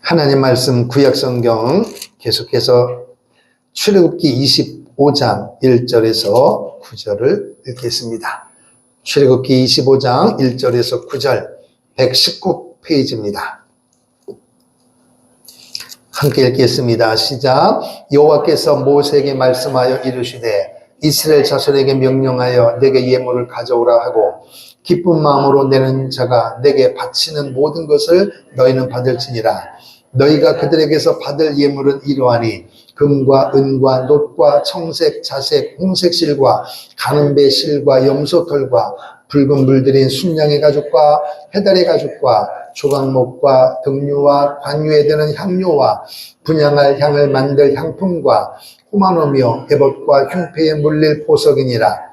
하나님 말씀 구약성경 계속해서 출애굽기 25장 1절에서 9절을 읽겠습니다. 출애굽기 25장 1절에서 9절 119페이지입니다. 함께 읽겠습니다. 시작. 여호와께서 모세에게 말씀하여 이르시되 이스라엘 자손에게 명령하여 내게 예물을 가져오라 하고 기쁜 마음으로 내는 자가 내게 바치는 모든 것을 너희는 받을지니라. 너희가 그들에게서 받을 예물은 이러하니 금과 은과 놋과 청색, 자색, 홍색 실과 가는배 실과 염소털과 붉은 물들인 순양의 가죽과 해달의 가죽과 조각목과 등류와 관유에 드는 향료와 분향할 향을 만들 향품과 호마노며 에봇과 흉패에 물릴 보석이니라.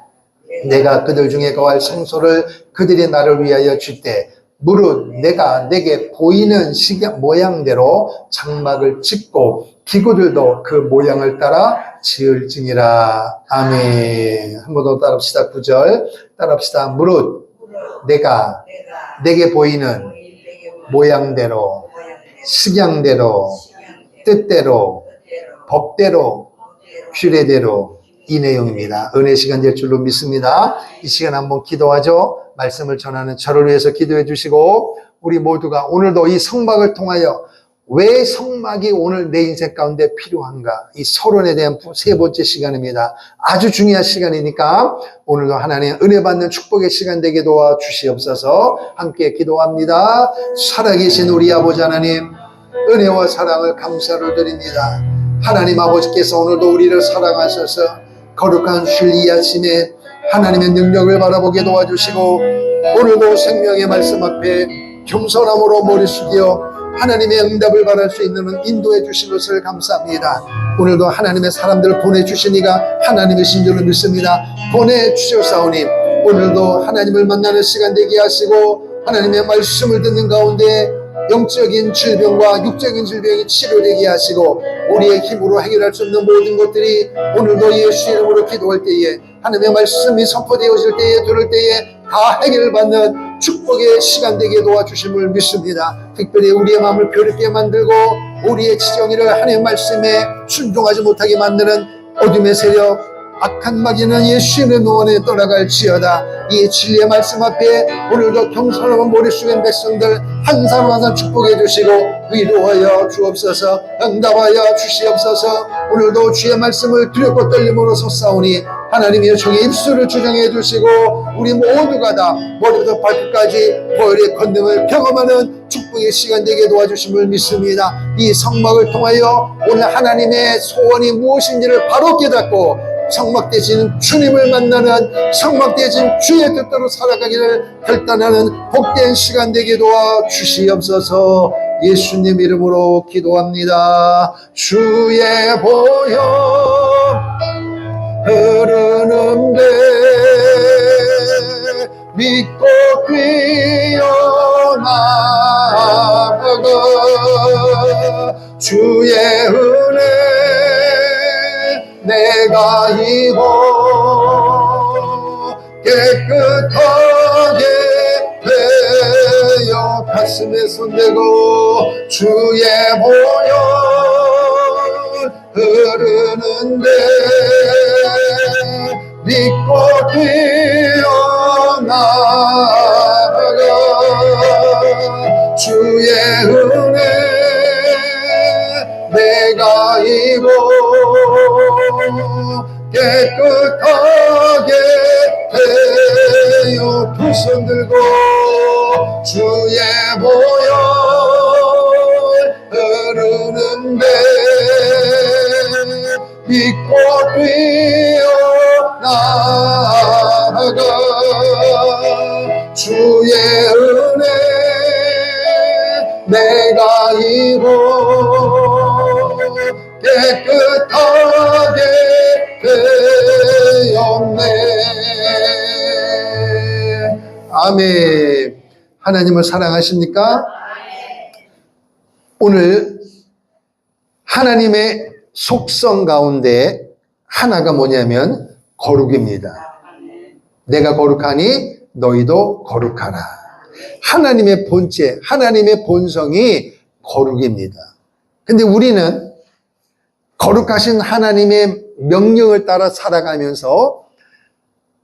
내가 그들 중에 거할 성소를 그들이 나를 위하여 줄 때 무릇 내가 내게 보이는 모양대로 장막을 짓고 기구들도 그 모양을 따라 지을지니라. 아멘. 한 번 더 따라합시다. 9절 따라합시다. 무릇 내가 내게 보이는 모양대로 식양대로 뜻대로 법대로 규례대로 이 내용입니다. 은혜 시간 될 줄로 믿습니다. 이 시간 한번 기도하죠. 말씀을 전하는 저를 위해서 기도해 주시고 우리 모두가 오늘도 이 성막을 통하여 왜 성막이 오늘 내 인생 가운데 필요한가, 이 서론에 대한 세 번째 시간입니다. 아주 중요한 시간이니까 오늘도 하나님 은혜 받는 축복의 시간 되게 도와주시옵소서. 함께 기도합니다. 살아계신 우리 아버지 하나님, 은혜와 사랑을 감사를 드립니다. 하나님 아버지께서 오늘도 우리를 사랑하셔서 거룩한 주일 이 아침에 하나님의 능력을 바라보게 도와주시고 오늘도 생명의 말씀 앞에 겸손함으로 머리 숙여 하나님의 응답을 바랄 수 있는 인도해 주신 것을 감사합니다. 오늘도 하나님의 사람들을 보내주시니가 하나님이신 줄로 믿습니다. 보내주셨사오니 오늘도 하나님을 만나는 시간 되게 하시고 하나님의 말씀을 듣는 가운데 영적인 질병과 육적인 질병이 치료되게 하시고 우리의 힘으로 해결할 수 없는 모든 것들이 오늘도 예수 이름으로 기도할 때에 하나님의 말씀이 선포되어질 때에 들을 때에 다 해결을 받는 축복의 시간 되게 도와주심을 믿습니다. 특별히 우리의 마음을 괴롭게 만들고 우리의 지정의를 하나님의 말씀에 순종하지 못하게 만드는 어둠의 세력 악한 마귀는 예수님의 노원에 떠나갈지어다. 이 진리의 말씀 앞에 오늘도 경솔한 머리 숙인 백성들 한 사람 한 사람 축복해 주시고 위로하여 주옵소서. 응답하여 주시옵소서. 오늘도 주의 말씀을 두렵고 떨림으로 솟사오니 하나님의 종의 입술을 주장해 주시고 우리 모두가 다 머리부터 발끝까지 보혈의 권능을 경험하는 축복의 시간 되게 도와주심을 믿습니다. 이 성막을 통하여 오늘 하나님의 소원이 무엇인지를 바로 깨닫고 성막되신 주님을 만나는 성막되신 주의 뜻대로 살아가기를 결단하는 복된 시간 되게 도와주시옵소서. 예수님 이름으로 기도합니다. 주의 보혈 흐르는데 믿고 뛰어나가 주의 은혜 내가 입어 깨끗하게 되어 가슴에 손대고 주의 보혈 흐르는데 믿고 뛰어나가 주의 은혜 내가 입어 깨끗하게 되어 두 손 들고 주의 보혈 흐르는데 믿고 뛰어나가 주의 은혜 내가 입어 깨끗하게 되었네. 아멘. 하나님을 사랑하십니까? 오늘 하나님의 속성 가운데 하나가 뭐냐면 거룩입니다. 내가 거룩하니 너희도 거룩하라. 하나님의 본체, 하나님의 본성이 거룩입니다. 근데 우리는 거룩하신 하나님의 명령을 따라 살아가면서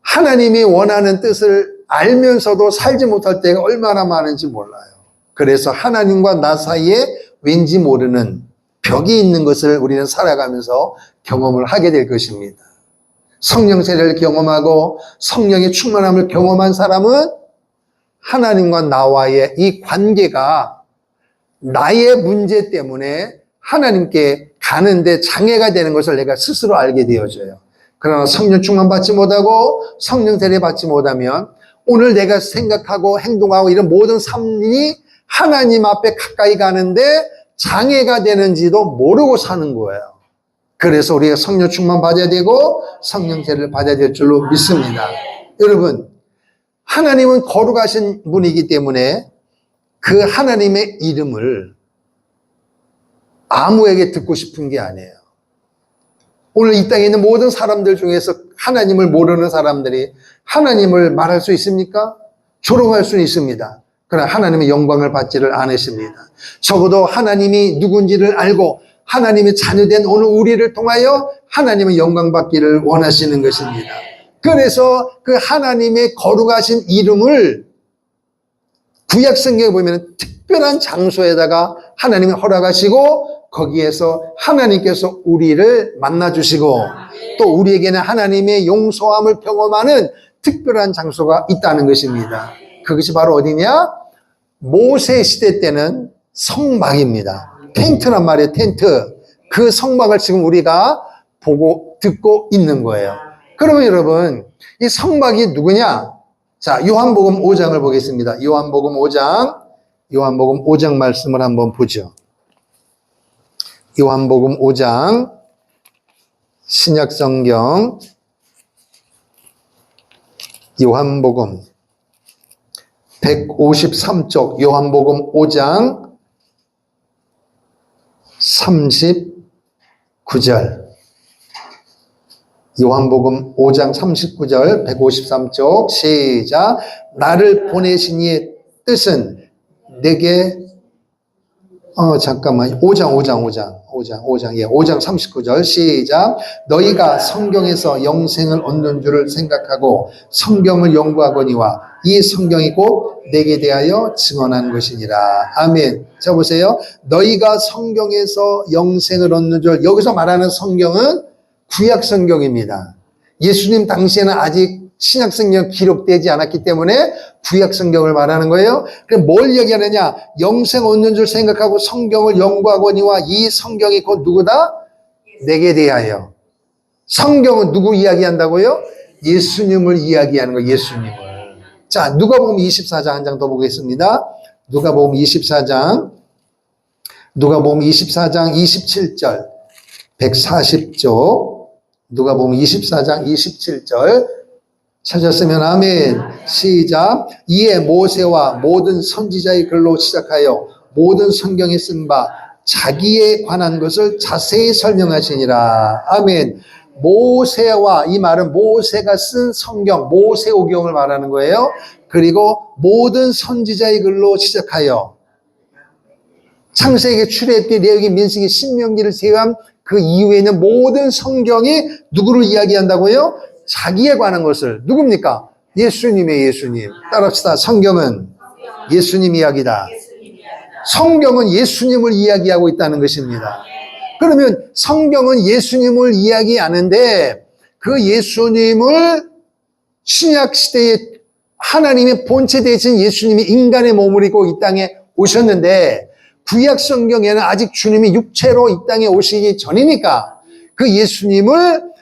하나님이 원하는 뜻을 알면서도 살지 못할 때가 얼마나 많은지 몰라요. 그래서 하나님과 나 사이에 왠지 모르는 벽이 있는 것을 우리는 살아가면서 경험을 하게 될 것입니다. 성령 세례를 경험하고 성령의 충만함을 경험한 사람은 하나님과 나와의 이 관계가 나의 문제 때문에 하나님께 가는데 장애가 되는 것을 내가 스스로 알게 되어져요. 그러나 성령 충만 받지 못하고 성령 세례 받지 못하면 오늘 내가 생각하고 행동하고 이런 모든 삶이 하나님 앞에 가까이 가는데 장애가 되는지도 모르고 사는 거예요. 그래서 우리가 성령 충만 받아야 되고 성령 세례를 받아야 될 줄로 믿습니다. 여러분, 하나님은 거룩하신 분이기 때문에 그 하나님의 이름을 아무에게 듣고 싶은 게 아니에요. 오늘 이 땅에 있는 모든 사람들 중에서 하나님을 모르는 사람들이 하나님을 말할 수 있습니까? 조롱할 수는 있습니다. 그러나 하나님의 영광을 받지를 않으십니다. 적어도 하나님이 누군지를 알고 하나님의 자녀된 오늘 우리를 통하여 하나님의 영광 받기를 원하시는 것입니다. 그래서 그 하나님의 거룩하신 이름을 구약 성경에 보면 특별한 장소에다가 하나님이 허락하시고 거기에서 하나님께서 우리를 만나주시고 또 우리에게는 하나님의 용서함을 경험하는 특별한 장소가 있다는 것입니다. 그것이 바로 어디냐? 모세 시대 때는 성막입니다. 텐트란 말이에요. 텐트. 그 성막을 지금 우리가 보고 듣고 있는 거예요. 그러면 여러분, 이 성막이 누구냐? 자, 요한복음 5장을 보겠습니다. 요한복음 5장 말씀을 한번 보죠. 요한복음 5장 신약성경 요한복음 153쪽 요한복음 5장 39절 요한복음 5장 39절 153쪽 시작. 나를 보내신 이의 뜻은 내게 잠깐만 5장 39절 시작. 너희가 성경에서 영생을 얻는 줄을 생각하고 성경을 연구하거니와 이 성경이 곧 내게 대하여 증언한 것이니라. 아멘. 자 보세요. 너희가 성경에서 영생을 얻는 줄, 여기서 말하는 성경은 구약 성경입니다. 예수님 당시에는 아직 신약 성경 기록되지 않았기 때문에 구약 성경을 말하는 거예요. 그럼 뭘 얘기하느냐? 영생 얻는 줄 생각하고 성경을 연구하거니와 이 성경이 곧 누구다? 내게 대하여. 성경은 누구 이야기한다고요? 예수님을 이야기하는 거예요. 예수님을. 자, 누가복음 24장 한 장 더 보겠습니다. 누가복음 24장 27절 140쪽 누가복음 24장 27절 찾았으면 아멘. 시작. 이에 모세와 모든 선지자의 글로 시작하여 모든 성경에 쓴 바 자기에 관한 것을 자세히 설명하시니라. 아멘. 모세와, 이 말은 모세가 쓴 성경, 모세오경을 말하는 거예요. 그리고 모든 선지자의 글로 시작하여 창세기, 출애굽기, 레위기, 민수기, 신명기를 제외한 그 이후에는 모든 성경이 누구를 이야기한다고요? 자기에 관한 것을. 누굽니까? 예수님의 예수님. 따라합시다. 성경은 예수님 이야기다. 성경은 예수님을 이야기하고 있다는 것입니다. 그러면 성경은 예수님을 이야기하는데 그 예수님을 신약 시대에 하나님의 본체 되신 예수님이 인간의 몸을 입고 이 땅에 오셨는데 구약 성경에는 아직 주님이 육체로 이 땅에 오시기 전이니까 그 예수님을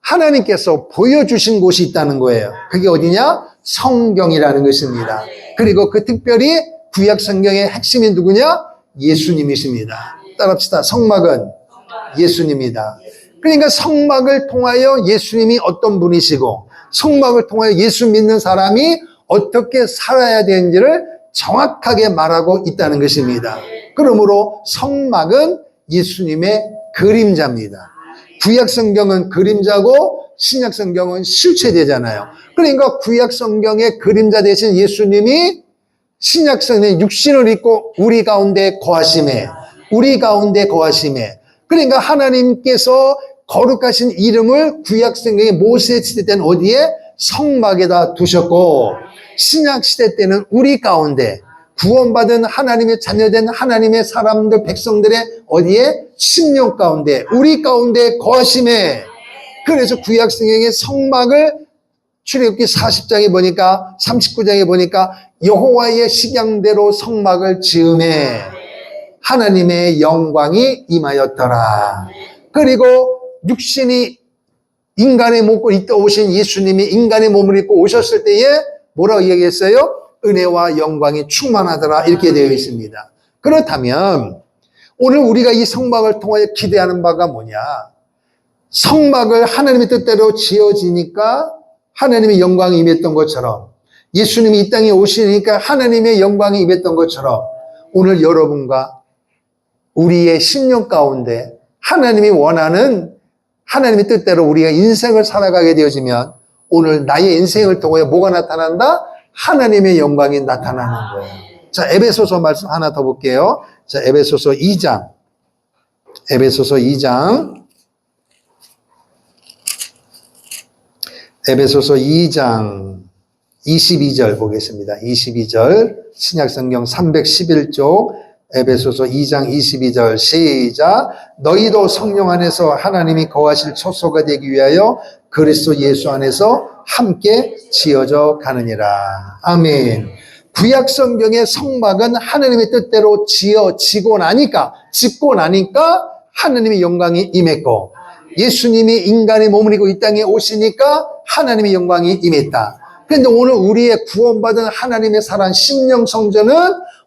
하나님께서 보여주신 곳이 있다는 거예요. 그게 어디냐? 성경이라는 것입니다. 그리고 그 특별히 구약 성경의 핵심이 누구냐? 예수님이십니다. 따라합시다. 성막은 예수님이다. 그러니까 성막을 통하여 예수님이 어떤 분이시고 성막을 통하여 예수 믿는 사람이 어떻게 살아야 되는지를 정확하게 말하고 있다는 것입니다. 그러므로 성막은 예수님의 그림자입니다. 구약 성경은 그림자고 신약 성경은 실체되잖아요. 그러니까 구약 성경의 그림자 되신 예수님이 신약 성경에 육신을 입고 우리 가운데 거하심에, 우리 가운데 거하심에. 그러니까 하나님께서 거룩하신 이름을 구약 성경에 모세 시대 때는 어디에? 성막에다 두셨고, 신약 시대 때는 우리 가운데 구원받은 하나님의 자녀된 하나님의 사람들, 백성들의 어디에? 심령 가운데, 우리 가운데 거하심에. 그래서 구약 성경의 성막을 출애굽기 40장에 보니까, 39장에 보니까 여호와의 식양대로 성막을 지음에 하나님의 영광이 임하였더라. 그리고 육신이 인간의 몸을 입고 오신 예수님이 인간의 몸을 입고 오셨을 때에 뭐라고 얘기했어요? 은혜와 영광이 충만하더라, 이렇게 되어 있습니다. 그렇다면 오늘 우리가 이 성막을 통하여 기대하는 바가 뭐냐? 성막을 하나님의 뜻대로 지어지니까 하나님의 영광이 임했던 것처럼, 예수님이 이 땅에 오시니까 하나님의 영광이 임했던 것처럼, 오늘 여러분과 우리의 심령 가운데 하나님이 원하는 하나님의 뜻대로 우리가 인생을 살아가게 되어지면 오늘 나의 인생을 통해 뭐가 나타난다? 하나님의 영광이 나타나는 거예요. 자, 에베소서 말씀 하나 더 볼게요. 자, 에베소서 2장. 에베소서 2장. 에베소서 2장 22절 보겠습니다. 22절. 신약성경 311쪽. 에베소서 2장 22절 시작. 너희도 성령 안에서 하나님이 거하실 초소가 되기 위하여 그리스도 예수 안에서 함께 지어져 가느니라. 아멘. 구약 성경의 성막은 하나님의 뜻대로 짓고 나니까 하나님의 영광이 임했고, 예수님이 인간의 몸을 입고 이 땅에 오시니까 하나님의 영광이 임했다. 그런데 오늘 우리의 구원받은 하나님의 사랑 신령 성전은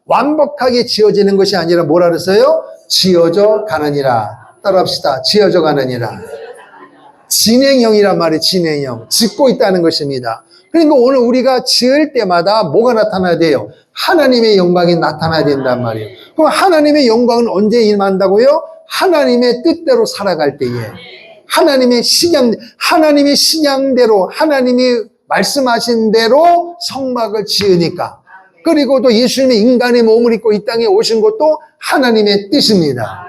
완벽하게 지어지는 것이 아니라 뭐라 그랬어요? 지어져 가느니라. 따라합시다. 지어져 가느니라. 진행형이란 말이 진행형. 짓고 있다는 것입니다. 그러니까 오늘 우리가 지을 때마다 뭐가 나타나야 돼요? 하나님의 영광이 나타나야 된단 말이에요. 그럼 하나님의 영광은 언제 임한다고요? 하나님의 뜻대로 살아갈 때에. 하나님의 신앙대로, 하나님이 말씀하신 대로 성막을 지으니까. 그리고 또 예수님이 인간의 몸을 입고 이 땅에 오신 것도 하나님의 뜻입니다.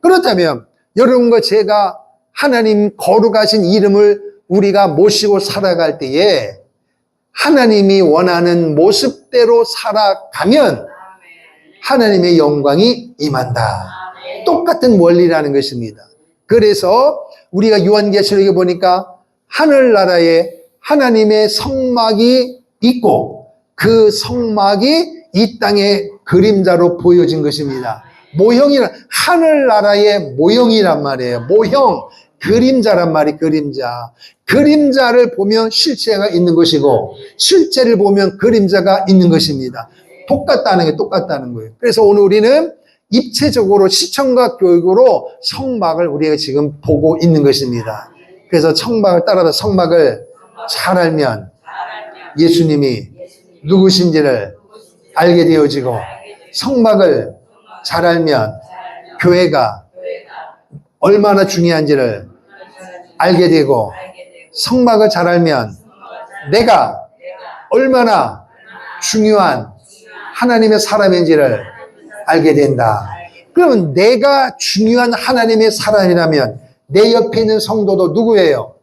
그렇다면 여러분과 제가 하나님 거룩하신 이름을 우리가 모시고 살아갈 때에 하나님이 원하는 모습대로 살아가면 하나님의 영광이 임한다. 똑같은 원리라는 것입니다. 그래서 우리가 요한계시록에 보니까 하늘나라에 하나님의 성막이 있고 그 성막이 이 땅의 그림자로 보여진 것입니다. 하늘나라의 모형이란 말이에요. 모형, 그림자란 말이 그림자. 그림자를 보면 실체가 있는 것이고 실체를 보면 그림자가 있는 것입니다. 똑같다는 거예요. 그래서 오늘 우리는 입체적으로 시청각 교육으로 성막을 우리가 지금 보고 있는 것입니다. 그래서 성막을 잘 알면 예수님이 누구신지를 알게 되어지고, 성막을 잘 알면 교회가 얼마나 중요한지를 알게 되고, 성막을 잘 알면 내가 얼마나 중요한 하나님의 사람인지를 알게 된다. 그러면 내가 중요한 하나님의 사람이라면 내 옆에 있는 성도도 누구예요?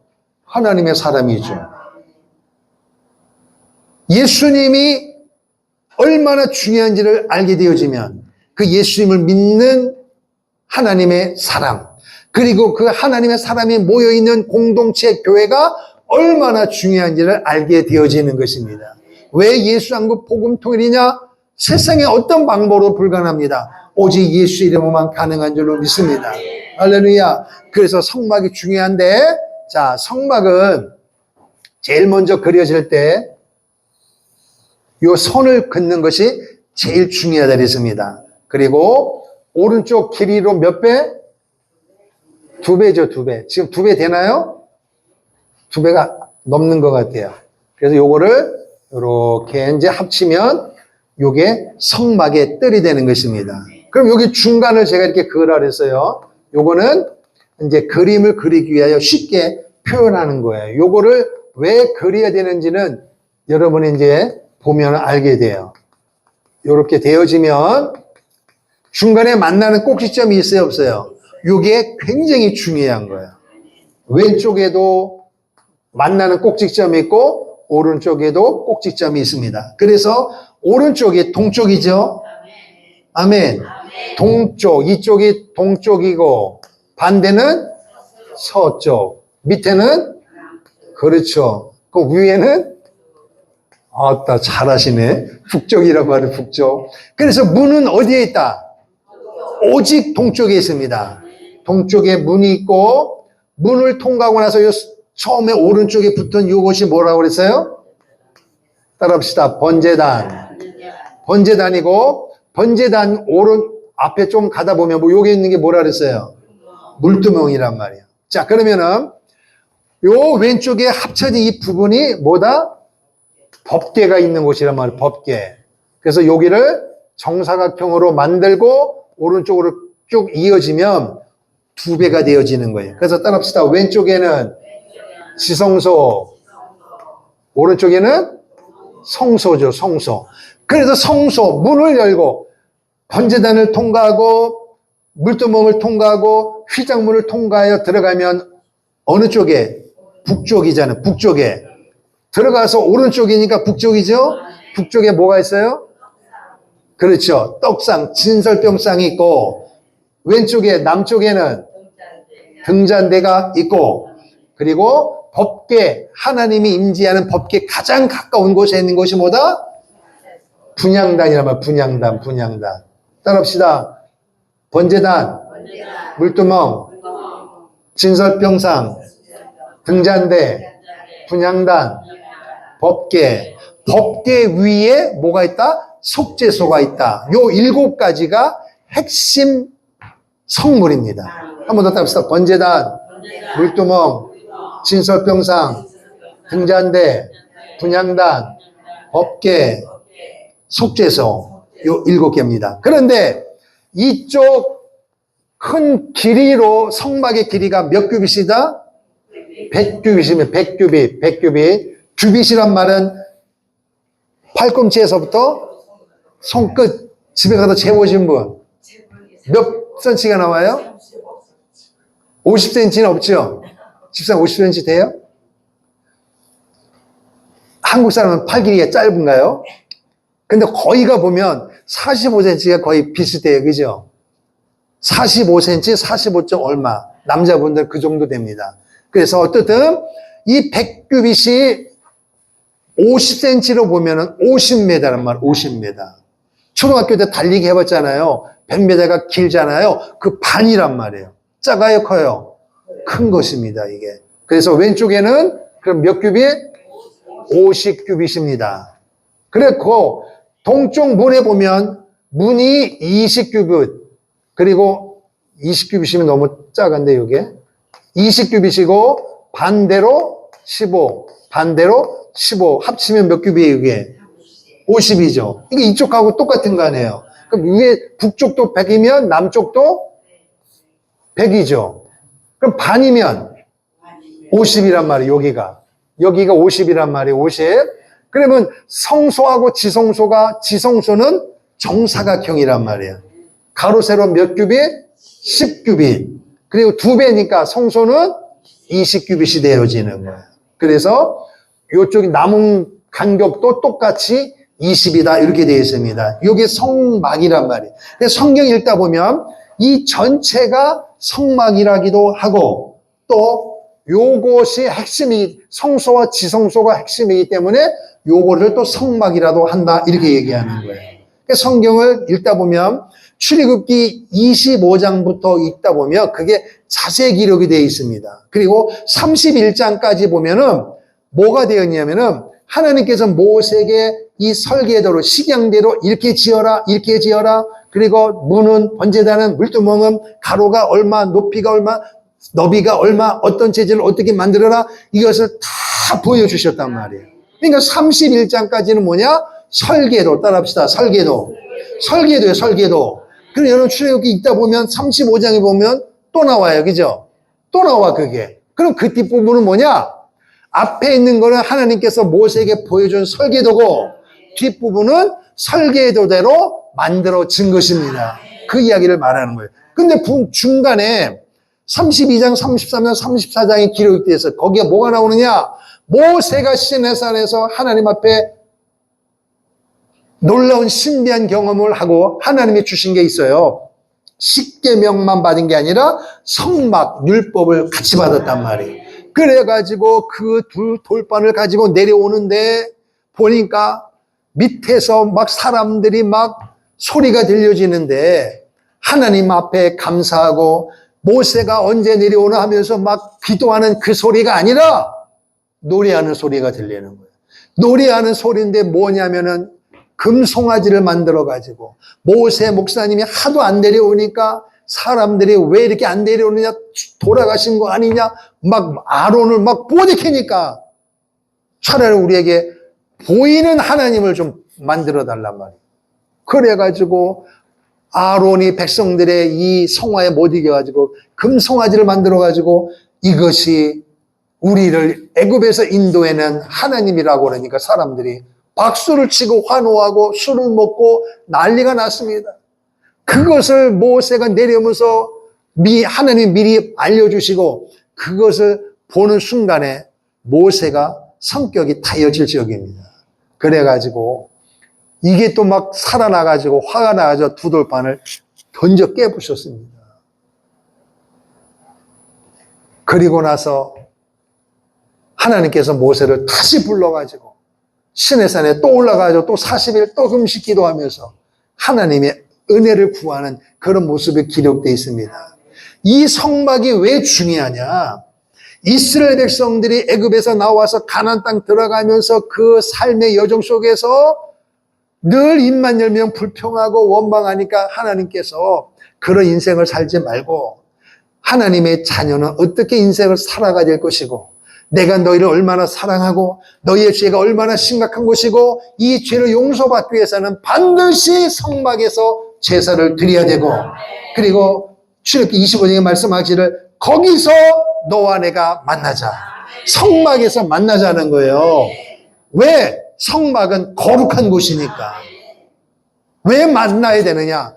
하나님의 사람이죠. 예수님이 얼마나 중요한지를 알게 되어지면 그 예수님을 믿는 하나님의 사람, 그리고 그 하나님의 사람이 모여있는 공동체 교회가 얼마나 중요한지를 알게 되어지는 것입니다. 왜 예수 한국 복음 통일이냐? 세상에 어떤 방법으로 불가능합니다. 오직 예수 이름으로만 가능한 줄로 믿습니다. 할렐루야. 그래서 성막이 중요한데, 자, 성막은 제일 먼저 그려질 때 요 선을 긋는 것이 제일 중요하다 그랬습니다. 그리고 오른쪽 길이로 몇 배? 2배죠, 2배. 지금 2배 되나요? 2배가 넘는 것 같아요. 그래서 요거를 이렇게 이제 합치면 요게 성막의 뜰이 되는 것입니다. 그럼 여기 중간을 제가 이렇게 그으라 그랬어요. 요거는 이제 그림을 그리기 위하여 쉽게 표현하는 거예요. 요거를 왜 그려야 되는지는 여러분이 이제 보면 알게 돼요. 이렇게 되어지면 중간에 만나는 꼭지점이 있어요, 없어요? 이게 굉장히 중요한 거예요. 왼쪽에도 만나는 꼭지점이 있고 오른쪽에도 꼭지점이 있습니다. 그래서 오른쪽이 동쪽이죠. 아멘. 동쪽, 이쪽이 동쪽이고 반대는 서쪽, 밑에는 그렇죠. 그 위에는 아따 잘하시네. 북쪽이라고 하는 북쪽. 그래서 문은 어디에 있다? 오직 동쪽에 있습니다. 동쪽에 문이 있고 문을 통과하고 나서 처음에 오른쪽에 붙은 이것이 뭐라고 그랬어요? 따라합시다. 번제단. 번제단이고 번제단 앞에 좀 가다 보면 뭐 여기 있는 게 뭐라 그랬어요? 물두멍이란 말이에요. 자, 그러면은 요 왼쪽에 합쳐진 이 부분이 뭐다? 법궤가 있는 곳이란 말이에요. 법궤. 그래서 여기를 정사각형으로 만들고 오른쪽으로 쭉 이어지면 두 배가 되어지는 거예요. 그래서 따라합시다. 왼쪽에는 지성소, 오른쪽에는 성소죠. 성소. 그래서 성소 문을 열고 번제단을 통과하고 물두멍을 통과하고 휘장문을 통과하여 들어가면 어느 쪽에? 북쪽이잖아요. 북쪽에. 들어가서 오른쪽이니까 북쪽이죠? 북쪽에 뭐가 있어요? 그렇죠. 떡상, 진설병상이 있고 왼쪽에 남쪽에는 등잔대가 있고 그리고 법궤, 하나님이 임재하는 법궤 가장 가까운 곳에 있는 곳이 뭐다? 분향단이란 말이야. 분향단, 분향단. 따라합시다. 번제단, 물두멍, 진설병상, 등잔대, 분향단, 법궤. 법궤 위에 뭐가 있다? 속죄소가 있다. 요 7가지가 핵심 성물입니다. 한 번 더 따라합시다. 번제단, 물두멍, 진설병상, 등잔대, 분향단, 법궤, 속죄소. 요 7개입니다. 그런데 이쪽 큰 길이로 성막의 길이가 몇 규빗이다? 100규빗이면 100규빗, 100규빗. 규빗이란 말은 팔꿈치에서부터 손끝 집에 가서 재보신 분 몇 cm가 나와요? 50cm는 없죠? 집사람 50cm 돼요? 한국 사람은 팔 길이가 짧은가요? 근데 거의가 보면 45cm가 거의 비슷해요. 그죠? 45cm, 45점 얼마. 남자분들 그 정도 됩니다. 그래서 어쨌든 이 100규빗이 50cm로 보면은 50m란 말, 50m. 초등학교 때 달리기 해봤잖아요. 100m가 길잖아요. 그 반이란 말이에요. 작아요, 커요? 큰 것입니다, 이게. 그래서 왼쪽에는 그럼 몇 규빗? 50규빗입니다. 그리고 동쪽 문에 보면 문이 20규빗. 그리고 20규빗이면 너무 작은데, 이게. 20규빗이고 반대로 15, 반대로 15 합치면 몇 규빗이에요, 이게? 50이죠. 이게 이쪽하고 똑같은 거 아니에요. 그럼 위에 북쪽도 100이면 남쪽도 100이죠. 그럼 반이면 50이란 말이에요, 여기가. 여기가 50이란 말이에요, 50. 그러면 성소하고 지성소는 정사각형이란 말이에요. 가로, 세로 몇 규빗? 10규빗. 그리고 2배니까 성소는 20규빗이 되어지는 거예요. 그래서 이쪽이 남은 간격도 똑같이 20이다 이렇게 되어 있습니다. 이게 성막이란 말이에요. 성경 읽다 보면 이 전체가 성막이라기도 하고 또 요것이 핵심이 성소와 지성소가 핵심이기 때문에 요거를 또 성막이라도 한다 이렇게 얘기하는 거예요. 성경을 읽다 보면 출애굽기 25장부터 읽다 보면 그게 자세히 기록이 되어 있습니다. 그리고 31장까지 보면은 뭐가 되어 있냐면은 하나님께서 모세에게 이 설계대로 식양대로 이렇게 지어라 이렇게 지어라. 그리고 문은 번제단은 물두멍은 가로가 얼마 높이가 얼마 너비가 얼마 어떤 재질을 어떻게 만들어라 이것을 다 보여주셨단 말이에요. 그러니까 31장까지는 뭐냐? 설계도 따라합시다. 설계도예요. 설계도. 그럼 여러분 출애굽기 읽다 보면 35장에 보면 또 나와요. 그죠? 또 나와 그게. 그럼 그 뒷부분은 뭐냐? 앞에 있는 거는 하나님께서 모세에게 보여준 설계도고 뒷부분은 설계도대로 만들어진 것입니다. 그 이야기를 말하는 거예요. 근데 중간에 32장, 33장, 34장이 기록돼서 거기에 뭐가 나오느냐? 모세가 시내산에서 하나님 앞에 놀라운 신비한 경험을 하고 하나님이 주신 게 있어요. 십계명만 받은 게 아니라 성막, 율법을 같이 받았단 말이에요. 그래가지고 그 두 돌판을 가지고 내려오는데 보니까 밑에서 막 사람들이 막 소리가 들려지는데 하나님 앞에 감사하고 모세가 언제 내려오나 하면서 막 기도하는 그 소리가 아니라 노래하는 소리가 들리는 거예요. 노래하는 소리인데 뭐냐면은 금송아지를 만들어가지고 모세 목사님이 하도 안 내려오니까 사람들이 왜 이렇게 안 내려오느냐, 돌아가신 거 아니냐, 막 아론을 막 보내키니까 차라리 우리에게 보이는 하나님을 좀 만들어 달란 말이에요. 그래가지고 아론이 백성들의 이 성화에 못 이겨가지고 금송아지를 만들어가지고 이것이 우리를 애굽에서 인도해낸 하나님이라고 그러니까 사람들이 박수를 치고 환호하고 술을 먹고 난리가 났습니다. 그것을 모세가 내려오면서 하나님이 미리 알려주시고 그것을 보는 순간에 모세가 성격이 타여질 지역입니다. 그래가지고 이게 또 막 살아나가지고 화가 나가지고 두 돌판을 던져 깨부셨습니다. 그리고 나서 하나님께서 모세를 다시 불러가지고 시내산에 또 올라가서 또 40일 또 금식 기도하면서 하나님의 은혜를 구하는 그런 모습이 기록되어 있습니다. 이 성막이 왜 중요하냐? 이스라엘 백성들이 애굽에서 나와서 가나안 땅 들어가면서 그 삶의 여정 속에서 늘 입만 열면 불평하고 원망하니까 하나님께서 그런 인생을 살지 말고 하나님의 자녀는 어떻게 인생을 살아가야 될 것이고 내가 너희를 얼마나 사랑하고 너희의 죄가 얼마나 심각한 것이고 이 죄를 용서받기 위해서는 반드시 성막에서 제사를 드려야 되고 그리고 출애굽기 25장에 말씀하기를 거기서 너와 내가 만나자. 성막에서 만나자는 거예요. 왜? 성막은 거룩한 곳이니까. 왜 만나야 되느냐?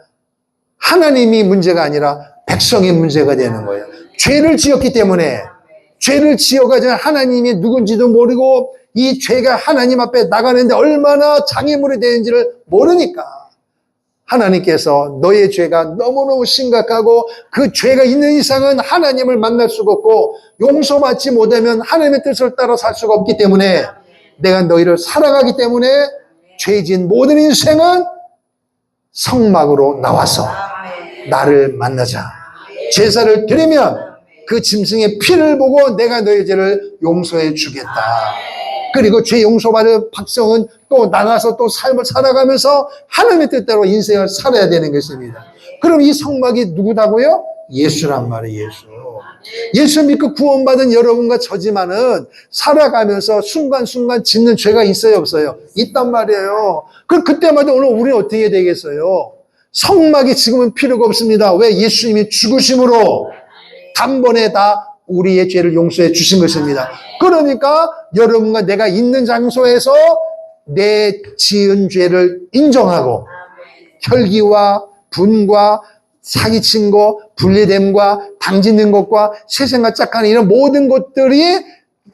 하나님이 문제가 아니라 백성이 문제가 되는 거예요. 죄를 지었기 때문에 죄를 지어가지고 하나님이 누군지도 모르고 이 죄가 하나님 앞에 나가는데 얼마나 장애물이 되는지를 모르니까 하나님께서 너의 죄가 너무너무 심각하고 그 죄가 있는 이상은 하나님을 만날 수가 없고 용서받지 못하면 하나님의 뜻을 따라 살 수가 없기 때문에 내가 너희를 사랑하기 때문에 죄진 모든 인생은 성막으로 나와서 나를 만나자. 제사를 드리면 그 짐승의 피를 보고 내가 너희 죄를 용서해 주겠다. 그리고 죄 용서받은 백성은 또 나가서 또 삶을 살아가면서 하나님의 뜻대로 인생을 살아야 되는 것입니다. 그럼 이 성막이 누구다고요? 예수란 말이에요. 예수 믿고 구원받은 여러분과 저지만은 살아가면서 순간순간 짓는 죄가 있어요, 없어요? 있단 말이에요. 그때마다 오늘 우리는 어떻게 되겠어요? 성막이 지금은 필요가 없습니다. 왜? 예수님이 죽으심으로 단번에 다 우리의 죄를 용서해 주신 것입니다. 그러니까 여러분과 내가 있는 장소에서 내 지은 죄를 인정하고 혈기와 분과 사기친 것, 분리됨과 당짓는 것과 세상과 짝하는 이런 모든 것들이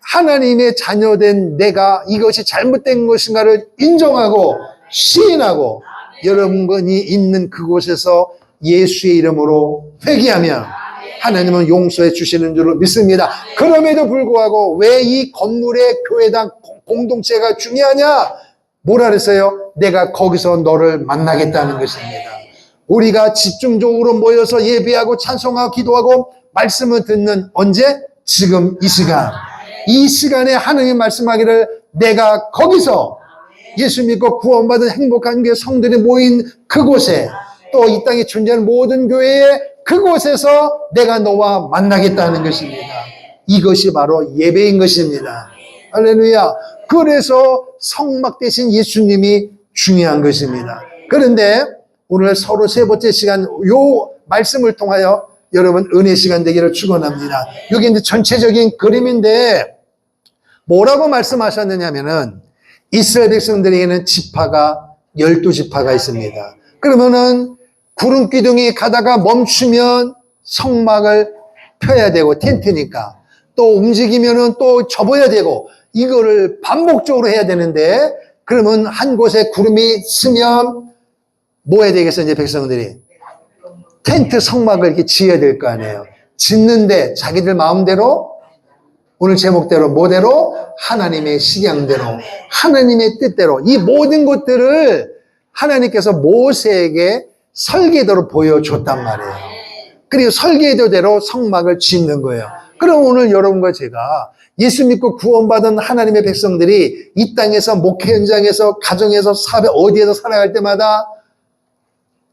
하나님의 자녀된 내가 이것이 잘못된 것인가를 인정하고 시인하고 여러분이 있는 그곳에서 예수의 이름으로 회개하면 하나님은 용서해 주시는 줄 믿습니다. 그럼에도 불구하고 왜 이 건물의 교회당 공동체가 중요하냐? 뭐라 그랬어요? 내가 거기서 너를 만나겠다는 것입니다. 우리가 집중적으로 모여서 예배하고 찬송하고 기도하고 말씀을 듣는 언제? 지금 이 시간. 이 시간에 하나님 말씀하기를 내가 거기서 예수 믿고 구원받은 행복한 교회 성들이 모인 그곳에 또 이 땅에 존재하는 모든 교회에 그곳에서 내가 너와 만나겠다는 것입니다. 이것이 바로 예배인 것입니다. 할렐루야. 그래서 성막 대신 예수님이 중요한 것입니다. 그런데 오늘 서로 세 번째 시간 요 말씀을 통하여 여러분 은혜 시간 되기를 축원합니다. 여기 이제 전체적인 그림인데 뭐라고 말씀하셨느냐면은 이스라엘 백성들에게는 지파가 12지파가 있습니다. 그러면은 구름 기둥이 가다가 멈추면 성막을 펴야 되고 텐트니까 또 움직이면은 또 접어야 되고 이거를 반복적으로 해야 되는데 그러면 한 곳에 구름이 쓰면 뭐 해야 되겠어 이제 백성들이 텐트 성막을 이렇게 지어야 될 거 아니에요. 짓는데 자기들 마음대로 오늘 제목대로 뭐대로 하나님의 식양대로 하나님의 뜻대로 이 모든 것들을 하나님께서 모세에게 설계도로 보여줬단 말이에요. 그리고 설계도대로 성막을 짓는 거예요. 그럼 오늘 여러분과 제가 예수 믿고 구원받은 하나님의 백성들이 이 땅에서 목회 현장에서 가정에서 사회 어디에서 살아갈 때마다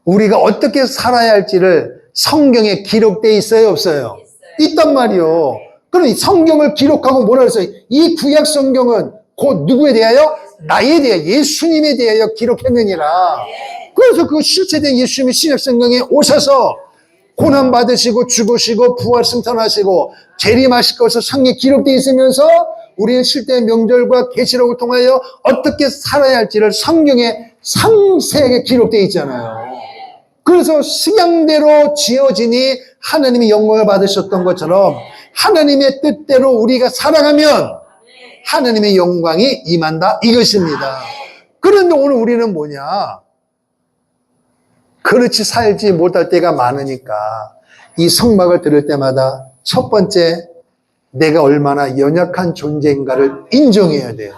우리가 어떻게 살아야 할지를 성경에 기록되어 있어요 없어요? 있단 말이요. 그럼 이 성경을 기록하고 뭐라 그랬어요? 이 구약 성경은 곧 누구에 대하여? 나에 대하여 예수님에 대하여 기록했느니라. 그래서 그 실체된 예수님이 신약 성경에 오셔서 고난 받으시고 죽으시고 부활 승천하시고 재림하실 것을 성경에 기록되어 있으면서 우리는 실제 명절과 계시록을 통하여 어떻게 살아야 할지를 성경에 상세하게 기록되어 있잖아요. 그래서 식양대로 지어지니 하나님이 영광을 받으셨던 것처럼 하나님의 뜻대로 우리가 살아가면 하나님의 영광이 임한다 이것입니다. 그런데 오늘 우리는 뭐냐? 그렇지 살지 못할 때가 많으니까 이 성막을 들을 때마다 첫 번째 내가 얼마나 연약한 존재인가를 인정해야 돼요.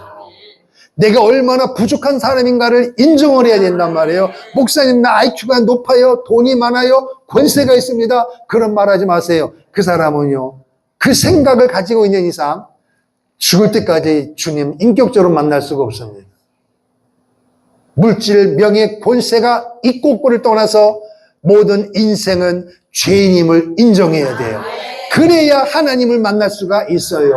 내가 얼마나 부족한 사람인가를 인정을 해야 된단 말이에요. 목사님 나 IQ가 높아요. 돈이 많아요. 권세가 있습니다. 그런 말 하지 마세요. 그 사람은요. 그 생각을 가지고 있는 이상 죽을 때까지 주님 인격적으로 만날 수가 없습니다. 물질, 명예, 권세가 있고 없고를 떠나서 모든 인생은 죄인임을 인정해야 돼요. 그래야 하나님을 만날 수가 있어요.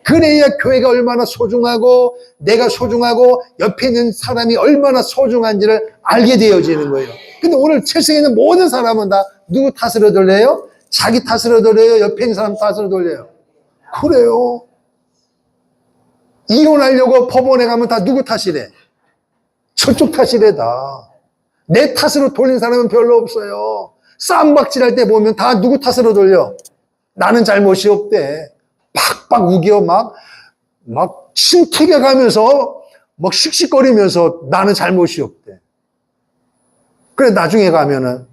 그래야 교회가 얼마나 소중하고 내가 소중하고 옆에 있는 사람이 얼마나 소중한지를 알게 되어지는 거예요. 근데 오늘 세상에 있는 모든 사람은 다 누구 탓으로 돌려요? 자기 탓으로 돌려요? 옆에 있는 사람 탓으로 돌려요? 그래요. 이혼하려고 법원에 가면 다 누구 탓이래? 저쪽 탓이래 다. 내 탓으로 돌린 사람은 별로 없어요. 쌈박질할 때 보면 다 누구 탓으로 돌려? 나는 잘못이 없대. 팍팍 우겨 막 신태겨 가면서 막 씩씩거리면서 나는 잘못이 없대. 그래 나중에 가면은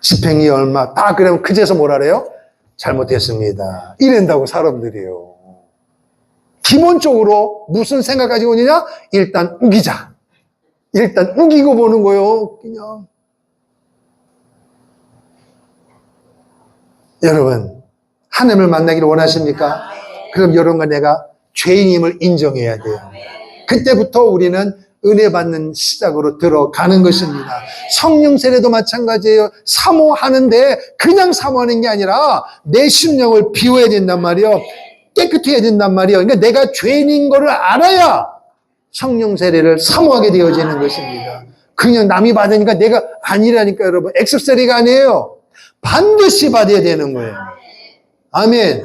집행이 얼마 다 그러면 그제서 뭐라 그래요? 잘못했습니다. 이런다고 사람들이요. 기본적으로 무슨 생각 가지고 오느냐? 일단 우기자. 일단 우기고 보는 거요. 그냥. 여러분, 하나님을 만나기를 원하십니까? 그럼 여러분과 내가 죄인임을 인정해야 돼요. 그때부터 우리는 은혜 받는 시작으로 들어가는 것입니다. 성령 세례도 마찬가지예요. 사모하는데 그냥 사모하는 게 아니라 내 심령을 비워야 된단 말이에요. 깨끗해야 된단 말이에요. 그러니까 내가 죄인인 거를 알아야 성령 세례를 사모하게 되어지는 것입니다. 그냥 남이 받으니까 내가 아니라니까 여러분. 액세서리가 아니에요. 반드시 받아야 되는 거예요. 아멘.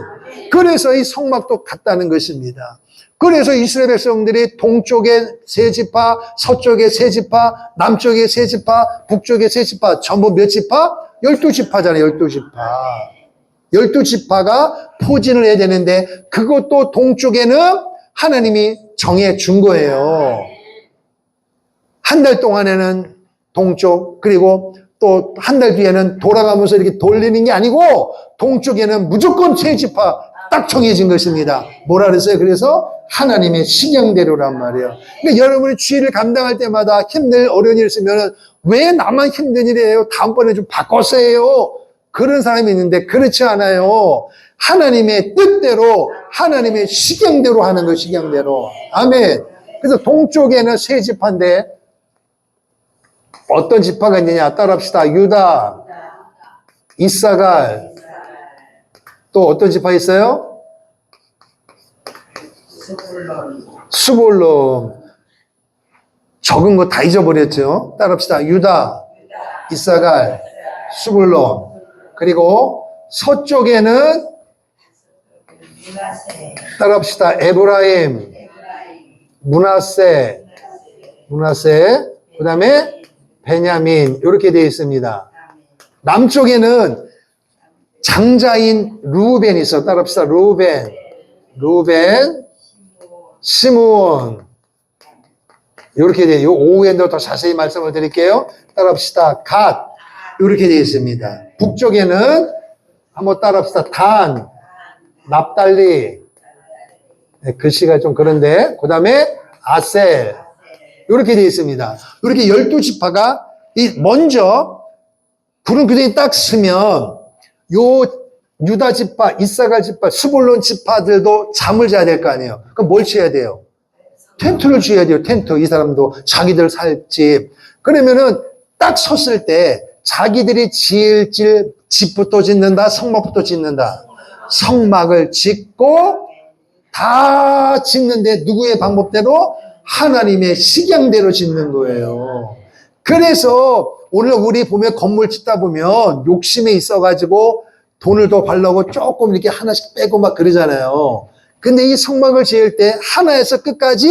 그래서 이 성막도 같다는 것입니다. 그래서 이스라엘 백성들이 동쪽에 세 지파, 서쪽에 세 지파, 남쪽에 세 지파, 북쪽에 세 지파, 전부 몇 지파? 12지파잖아요. 12지파. 12지파가 포진을 해야 되는데 그것도 동쪽에는 하나님이 정해 준 거예요. 한 달 동안에는 동쪽, 그리고 또 한 달 뒤에는 돌아가면서 이렇게 돌리는 게 아니고 동쪽에는 무조건 세 지파 딱 정해진 것입니다. 뭐라 그랬어요? 그래서 하나님의 식양대로란 말이에요. 그러니까 여러분이 주일을 감당할 때마다 힘든 어려운 일 있으면 왜 나만 힘든 일이에요? 다음번에 좀 바꿔서 해요. 그런 사람이 있는데 그렇지 않아요. 하나님의 뜻대로 하나님의 식양대로 하는 거 식양대로. 아멘. 그래서 동쪽에는 세 지파인데 어떤 지파가 있느냐 따라합시다. 유다, 이사갈, 또 어떤 지파 있어요? 스불론. 적은 거 다 잊어버렸죠. 따라합시다. 유다, 이사갈, 스불론. 그리고 서쪽에는 따라합시다. 에브라임, 므낫세, 그 다음에 베냐민, 이렇게 되어 있습니다. 남쪽에는 장자인 루벤이 있어. 따라합시다. 루벤, 시므온. 이렇게 돼요. 오후에도 더 자세히 말씀을 드릴게요. 따라합시다. 갓. 이렇게 되어 있습니다. 북쪽에는 한번 따라합시다. 단, 납달리. 네, 글씨가 좀 그런데, 그 다음에 아셀. 이렇게 되어 있습니다. 이렇게 12지파가, 먼저, 구름 기둥이 딱 서면, 요 유다 지파, 이사갈 지파, 스불론 지파들도 잠을 자야 될 거 아니에요. 그럼 뭘 지어야 돼요? 텐트를 지어야 돼요. 텐트. 이 사람도 자기들 살 집. 그러면은 딱 섰을 때 자기들이 지을 집부터 짓는다, 성막부터 짓는다. 성막을 짓고 다 짓는데 누구의 방법대로? 하나님의 식양대로 짓는 거예요. 그래서 오늘 우리 보면 건물 짓다 보면 욕심에 있어가지고 돈을 더 벌려고 조금 이렇게 하나씩 빼고 막 그러잖아요. 근데 이 성막을 지을 때 하나에서 끝까지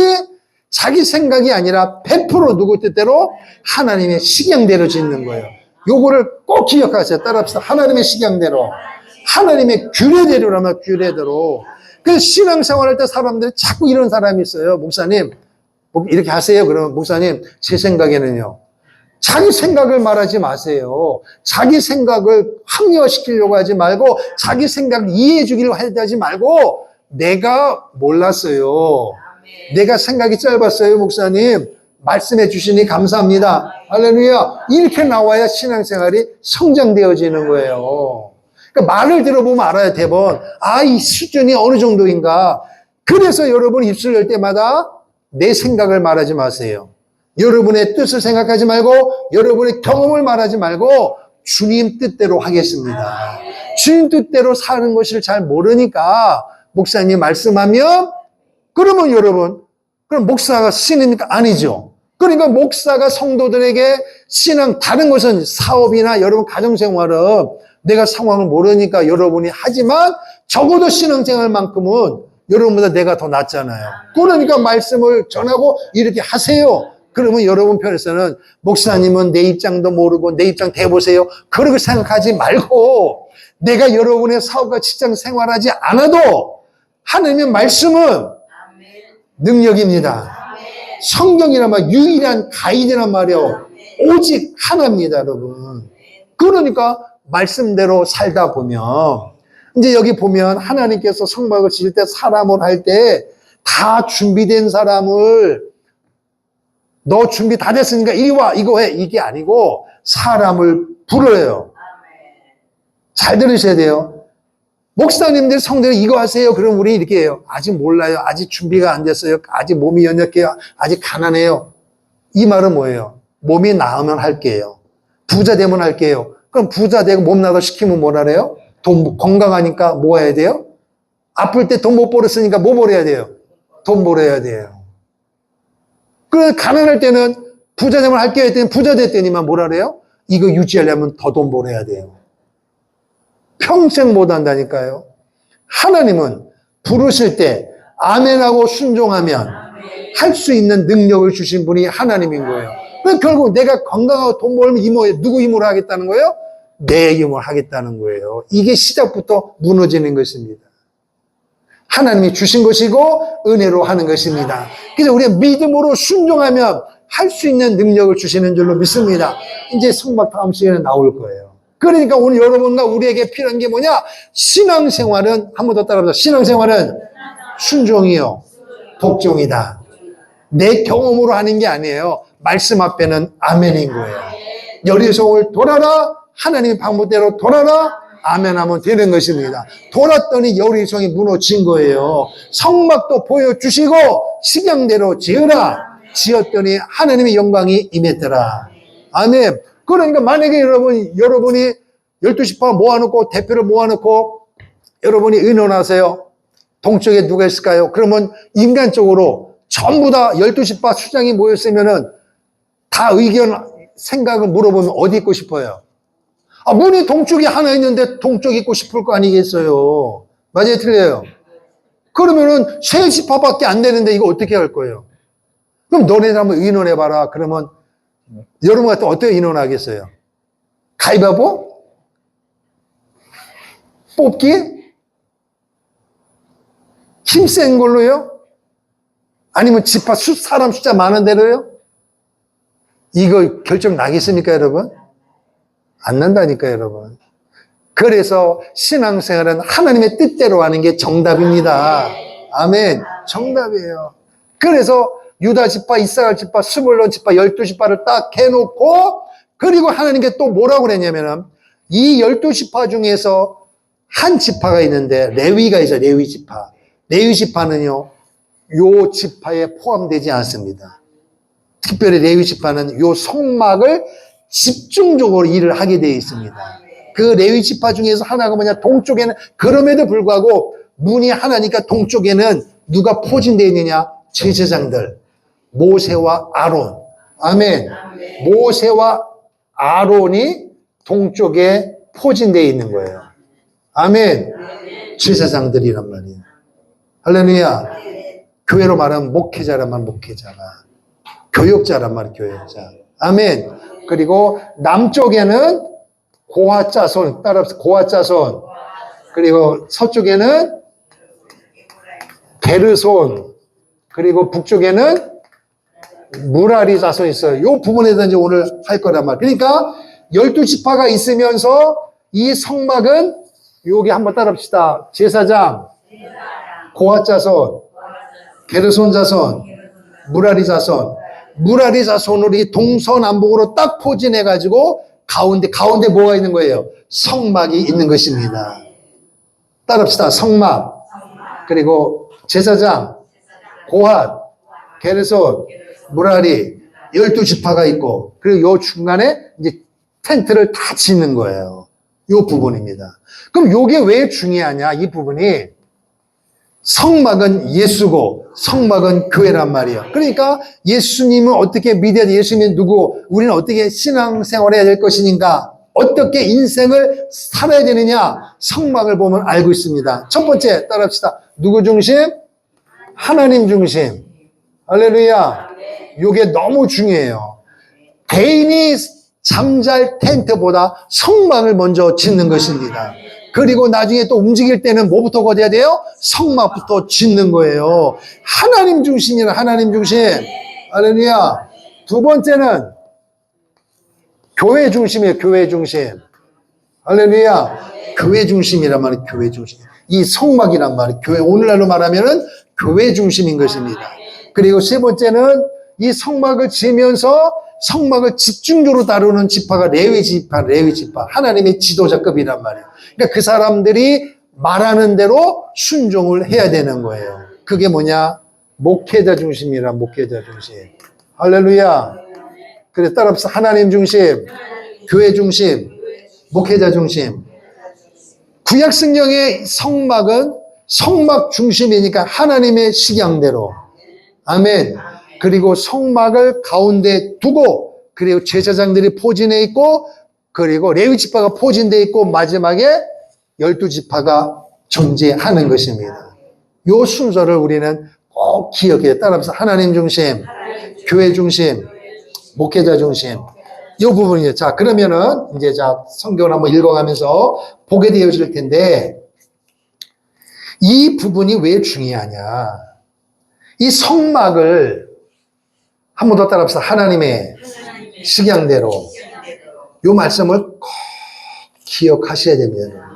자기 생각이 아니라 100% 누구 뜻대로 하나님의 식양대로 짓는 거예요. 요거를 꼭 기억하세요. 따라합시다. 하나님의 식양대로. 하나님의 규례대로라면 규례대로. 그래서 신앙생활할 때 사람들이 자꾸 이런 사람이 있어요. 목사님, 이렇게 하세요. 그러면 목사님, 제 생각에는요. 자기 생각을 말하지 마세요. 자기 생각을 합리화시키려고 하지 말고 자기 생각을 이해해 주기로 하지 말고 내가 몰랐어요. 내가 생각이 짧았어요, 목사님. 말씀해 주시니 감사합니다. 할렐루야. 이렇게 나와야 신앙생활이 성장되어지는 거예요. 그러니까 말을 들어보면 알아요, 대번. 이 수준이 어느 정도인가. 그래서 여러분 입술 열 때마다 내 생각을 말하지 마세요. 여러분의 뜻을 생각하지 말고 여러분의 경험을 말하지 말고 주님 뜻대로 하겠습니다. 주님 뜻대로 사는 것을 잘 모르니까 목사님 말씀하면 그러면 여러분 그럼 목사가 신입니까? 아니죠. 그러니까 목사가 성도들에게 신앙 다른 것은 사업이나 여러분 가정생활은 내가 상황을 모르니까 여러분이 하지만 적어도 신앙생활만큼은 여러분보다 내가 더 낫잖아요. 그러니까 말씀을 전하고 이렇게 하세요. 그러면 여러분 편에서는 목사님은 내 입장도 모르고 내 입장 대보세요. 그렇게 생각하지 말고 내가 여러분의 사업과 직장 생활하지 않아도 하나님의 말씀은 능력입니다. 성경이란 말 유일한 가이드란 말이요. 오직 하나입니다, 여러분. 그러니까 말씀대로 살다 보면 이제 여기 보면 하나님께서 성막을 지을 때 사람을 할 때 다 준비된 사람을 너 준비 다 됐으니까 이리 와 이거 해 이게 아니고 사람을 불러요. 잘 들으셔야 돼요. 목사님들 성대로 이거 하세요. 그럼 우리 이렇게 해요. 아직 몰라요. 아직 준비가 안 됐어요. 아직 몸이 연약해요. 아직 가난해요. 이 말은 뭐예요? 몸이 나으면 할게요. 부자 되면 할게요. 그럼 부자 되고 몸 나도 시키면 뭐라 그래요? 돈 건강하니까 뭐 해야 돼요? 아플 때 돈 못 벌었으니까 뭐 벌어야 돼요? 돈 벌어야 돼요. 그래서 가난할 때는 부자 되면 할게요 했더니 부자 됐더니만 뭐라 그래요? 이거 유지하려면 더 돈 벌어야 돼요. 평생 못 한다니까요. 하나님은 부르실 때 아멘하고 순종하면 할 수 있는 능력을 주신 분이 하나님인 거예요. 그래서 결국 내가 건강하고 돈 벌면 이모에 누구 힘으로 하겠다는 거예요? 내 힘으로 하겠다는 거예요. 이게 시작부터 무너지는 것입니다. 하나님이 주신 것이고 은혜로 하는 것입니다. 그래서 우리가 믿음으로 순종하면 할 수 있는 능력을 주시는 줄로 믿습니다. 이제 성막 다음 시간에 나올 거예요. 그러니까 오늘 여러분과 우리에게 필요한 게 뭐냐? 신앙생활은 한 번 더 따라합시다. 신앙생활은 순종이요 복종이다. 내 경험으로 하는 게 아니에요. 말씀 앞에는 아멘인 거예요. 여리송을 돌아라. 하나님의 방법대로 돌아라. 아멘하면 되는 것입니다. 돌았더니 여리송이 무너진 거예요. 성막도 보여주시고 식양대로 지으라. 지었더니 하나님의 영광이 임했더라. 아멘. 그러니까 만약에 여러분이 12지파 모아놓고 대표를 모아놓고 여러분이 의논하세요. 동쪽에 누가 있을까요? 그러면 인간적으로 전부 다 12지파 수장이 모였으면은 다 의견, 생각을 물어보면 어디 있고 싶어요? 문이 동쪽에 하나 있는데 동쪽에 있고 싶을 거 아니겠어요? 맞아요, 틀려요? 그러면은 세 지파밖에 안 되는데 이거 어떻게 할 거예요? 그럼 너네들 한번 의논해봐라. 그러면 여러분 같은 어떻게 의논하겠어요? 가위바위보? 뽑기? 힘센 걸로요? 아니면 사람 숫자 많은 대로요? 이거 결정 나겠습니까, 여러분? 안 난다니까, 여러분. 그래서 신앙생활은 하나님의 뜻대로 하는 게 정답입니다. 아멘. 정답이에요. 그래서 유다 지파, 이스라엘 지파, 스물론 지파, 12지파를 딱 해놓고, 그리고 하나님께 또 뭐라고 그랬냐면은, 이 12지파 중에서 한 지파가 있는데, 레위가 있어요, 레위 지파. 레위 지파는요, 요 지파에 포함되지 않습니다. 특별히 레위 지파는 요 성막을 집중적으로 일을 하게 되어 있습니다. 그 레위 지파 중에서 하나가 뭐냐, 동쪽에는, 그럼에도 불구하고 문이 하나니까 동쪽에는 누가 포진되어 있느냐? 제사장들. 모세와 아론. 아멘. 모세와 아론이 동쪽에 포진되어 있는 거예요. 아멘. 제사장들이란 말이에요. 할렐루야. 교회로 말하면 목회자란 말, 목회자가. 교역자란 말, 교역자. 아멘. 그리고 남쪽에는 고핫자손, 따라서 고핫자손. 그리고 서쪽에는 게르손. 그리고 북쪽에는 무라리 자손이 있어요. 이 부분에 대해서 이제 오늘 할 거란 말. 그러니까 12지파가 있으면서 이 성막은 여기 한번 따라합시다. 제사장, 고핫 자손, 게르손 자손, 무라리 자손. 무라리 자손으로 이 동서남북으로 딱 포진해가지고 가운데 뭐가 있는 거예요? 성막이 있는 것입니다. 따라합시다. 성막. 그리고 제사장, 고핫, 게르손, 무라리 12지파가 있고, 그리고 요 중간에 이제 텐트를 다 짓는 거예요. 요 부분입니다. 그럼 요게 왜 중요하냐? 이 부분이 성막은 예수고 성막은 교회란 말이에요. 그러니까 예수님은 어떻게 믿어야 돼? 예수님은 누구? 우리는 어떻게 신앙생활을 해야 될 것이니까 어떻게 인생을 살아야 되느냐? 성막을 보면 알고 있습니다. 첫 번째 따라합시다. 누구 중심? 하나님 중심. 할렐루야. 요게 너무 중요해요. 개인이 잠잘 텐트보다 성막을 먼저 짓는 것입니다. 그리고 나중에 또 움직일 때는 뭐부터 거둬야 돼요? 성막부터 짓는 거예요. 하나님 중심이라 하나님 중심. 할렐루야. 두 번째는 교회 중심이에요. 교회 중심. 할렐루야. 교회 중심이란 말이에요. 교회 중심. 이 성막이란 말이에요. 교회, 오늘날로 말하면은 교회 중심인 것입니다. 그리고 세 번째는 이 성막을 지으면서 성막을 집중적으로 다루는 지파가 레위 지파, 레위 지파. 하나님의 지도자급이란 말이에요. 그러니까 그 사람들이 말하는 대로 순종을 해야 되는 거예요. 그게 뭐냐? 목회자 중심이란 목회자 중심. 할렐루야. 그래서 따라서 하나님 중심, 교회 중심, 목회자 중심. 구약 성경의 성막은 성막 중심이니까 하나님의 식양대로. 아멘. 그리고 성막을 가운데 두고, 그리고 제사장들이 포진해 있고, 그리고 레위 지파가 포진돼 있고, 마지막에 12지파가 존재하는 것입니다. 이 순서를 우리는 꼭 기억해요. 따라서 하나님 중심, 교회 중심, 목회자 중심. 이 부분이에요. 자, 그러면은 이제 성경을 한번 읽어가면서 보게 되어질 텐데, 이 부분이 왜 중요하냐? 이 성막을 한 번 더 따라합시다. 하나님의 식양대로. 이 말씀을 꼭 기억하셔야 됩니다.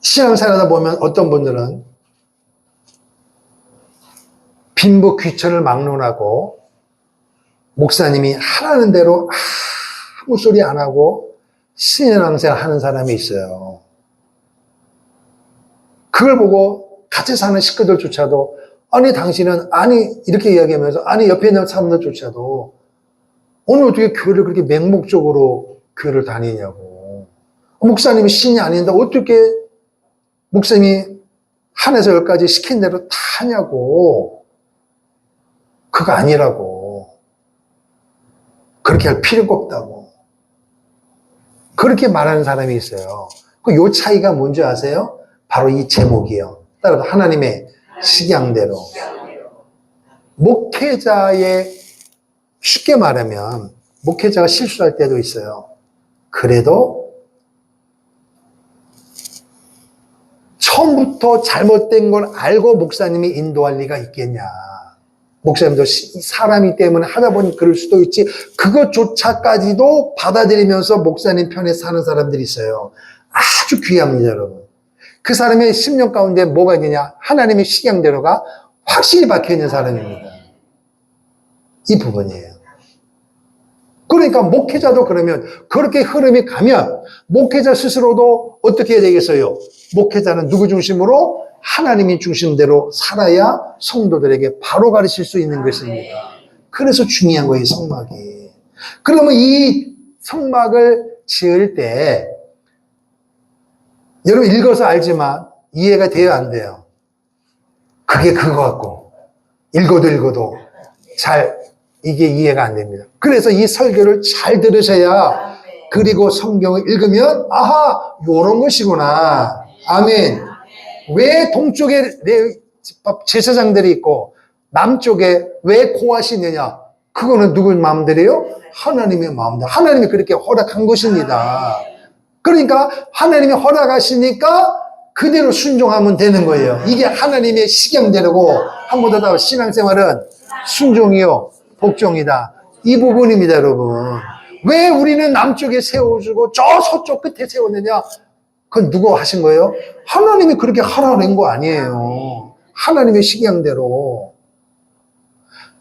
신앙생활하다 보면 어떤 분들은 빈부 귀천을 막론하고 목사님이 하라는 대로 아무 소리 안 하고 신앙생활 하는 사람이 있어요. 그걸 보고 같이 사는 식구들조차도 아니 당신은 아니 이렇게 이야기하면서 아니 옆에 있는 사람들조차도 오늘 어떻게 교회를 그렇게 맹목적으로 교회를 다니냐고. 목사님이 신이 아닌데 어떻게 목사님이 한에서 열까지 시킨 대로 다 하냐고. 그거 아니라고. 그렇게 할 필요가 없다고. 그렇게 말하는 사람이 있어요. 요 차이가 뭔지 아세요? 바로 이 제목이에요. 따라서 하나님의 식양대로. 목회자의, 쉽게 말하면 목회자가 실수할 때도 있어요. 그래도 처음부터 잘못된 걸 알고 목사님이 인도할 리가 있겠냐. 목사님도 사람이 때문에 하다 보니 그럴 수도 있지. 그것조차까지도 받아들이면서 목사님 편에 사는 사람들이 있어요. 아주 귀합니다, 여러분. 그 사람의 심령 가운데 뭐가 있느냐? 하나님의 식양대로가 확실히 박혀있는 사람입니다. 이 부분이에요. 그러니까 목회자도 그러면 그렇게 흐름이 가면 목회자 스스로도 어떻게 해야 되겠어요? 목회자는 누구 중심으로? 하나님이 중심대로 살아야 성도들에게 바로 가르칠 수 있는 것입니다. 그래서 중요한 거예요, 성막이. 그러면 이 성막을 지을 때 여러분 읽어서 알지만 이해가 돼요, 안 돼요? 그게 그거 같고 읽어도 잘 이게 이해가 안 됩니다. 그래서 이 설교를 잘 들으셔야, 그리고 성경을 읽으면 아하, 요런 것이구나. 아멘. 왜 동쪽에 제사장들이 있고 남쪽에 왜 고앗이 있느냐? 그거는 누구 마음대로요? 하나님의 마음대로. 하나님이 그렇게 허락한 것입니다. 그러니까 하나님이 허락하시니까 그대로 순종하면 되는 거예요. 이게 하나님의 식양대로고, 한 번 더 신앙생활은 순종이요 복종이다. 이 부분입니다, 여러분. 왜 우리는 남쪽에 세워주고 저 서쪽 끝에 세웠느냐? 그건 누가 하신 거예요? 하나님이 그렇게 하라는 거 아니에요. 하나님의 식양대로.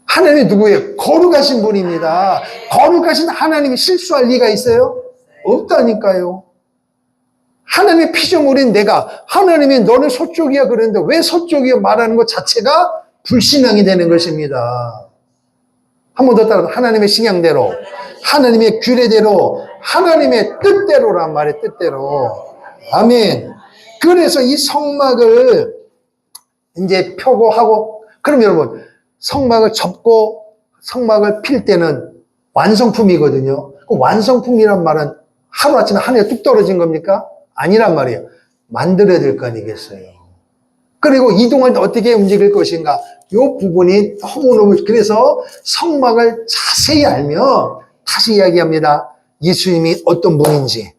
하나님이 누구예요? 거룩하신 분입니다. 거룩하신 하나님이 실수할 리가 있어요? 없다니까요. 하나님의 피조물인 내가, 하나님이 너는 서쪽이야 그러는데 왜 서쪽이야 말하는 것 자체가 불신앙이 되는 것입니다. 한 번 더 따라, 하나님의 식양대로, 하나님의 규례대로, 하나님의 뜻대로란 말이에요. 뜻대로. 아멘. 그래서 이 성막을 이제 펴고 하고, 그럼 여러분, 성막을 접고 성막을 필 때는 완성품이거든요. 그 완성품이란 말은 하루아침에 하늘에 뚝 떨어진 겁니까? 아니란 말이에요. 만들어야 될 거 아니겠어요. 그리고 이동할 때 어떻게 움직일 것인가? 이 부분이 너무너무, 그래서 성막을 자세히 알면, 다시 이야기합니다. 예수님이 어떤 분인지,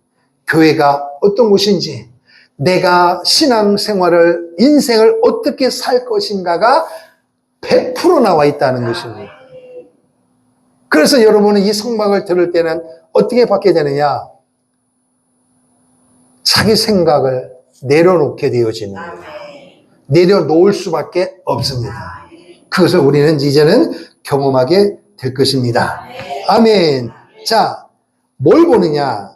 교회가 어떤 곳인지, 내가 신앙생활을, 인생을 어떻게 살 것인가가 100% 나와 있다는 것입니다. 그래서 여러분은 이 성막을 들을 때는 어떻게 받게 되느냐? 자기 생각을 내려놓게 되어지는 거예요. 내려놓을 수밖에 없습니다. 그것을 우리는 이제는 경험하게 될 것입니다. 아멘. 자, 뭘 보느냐?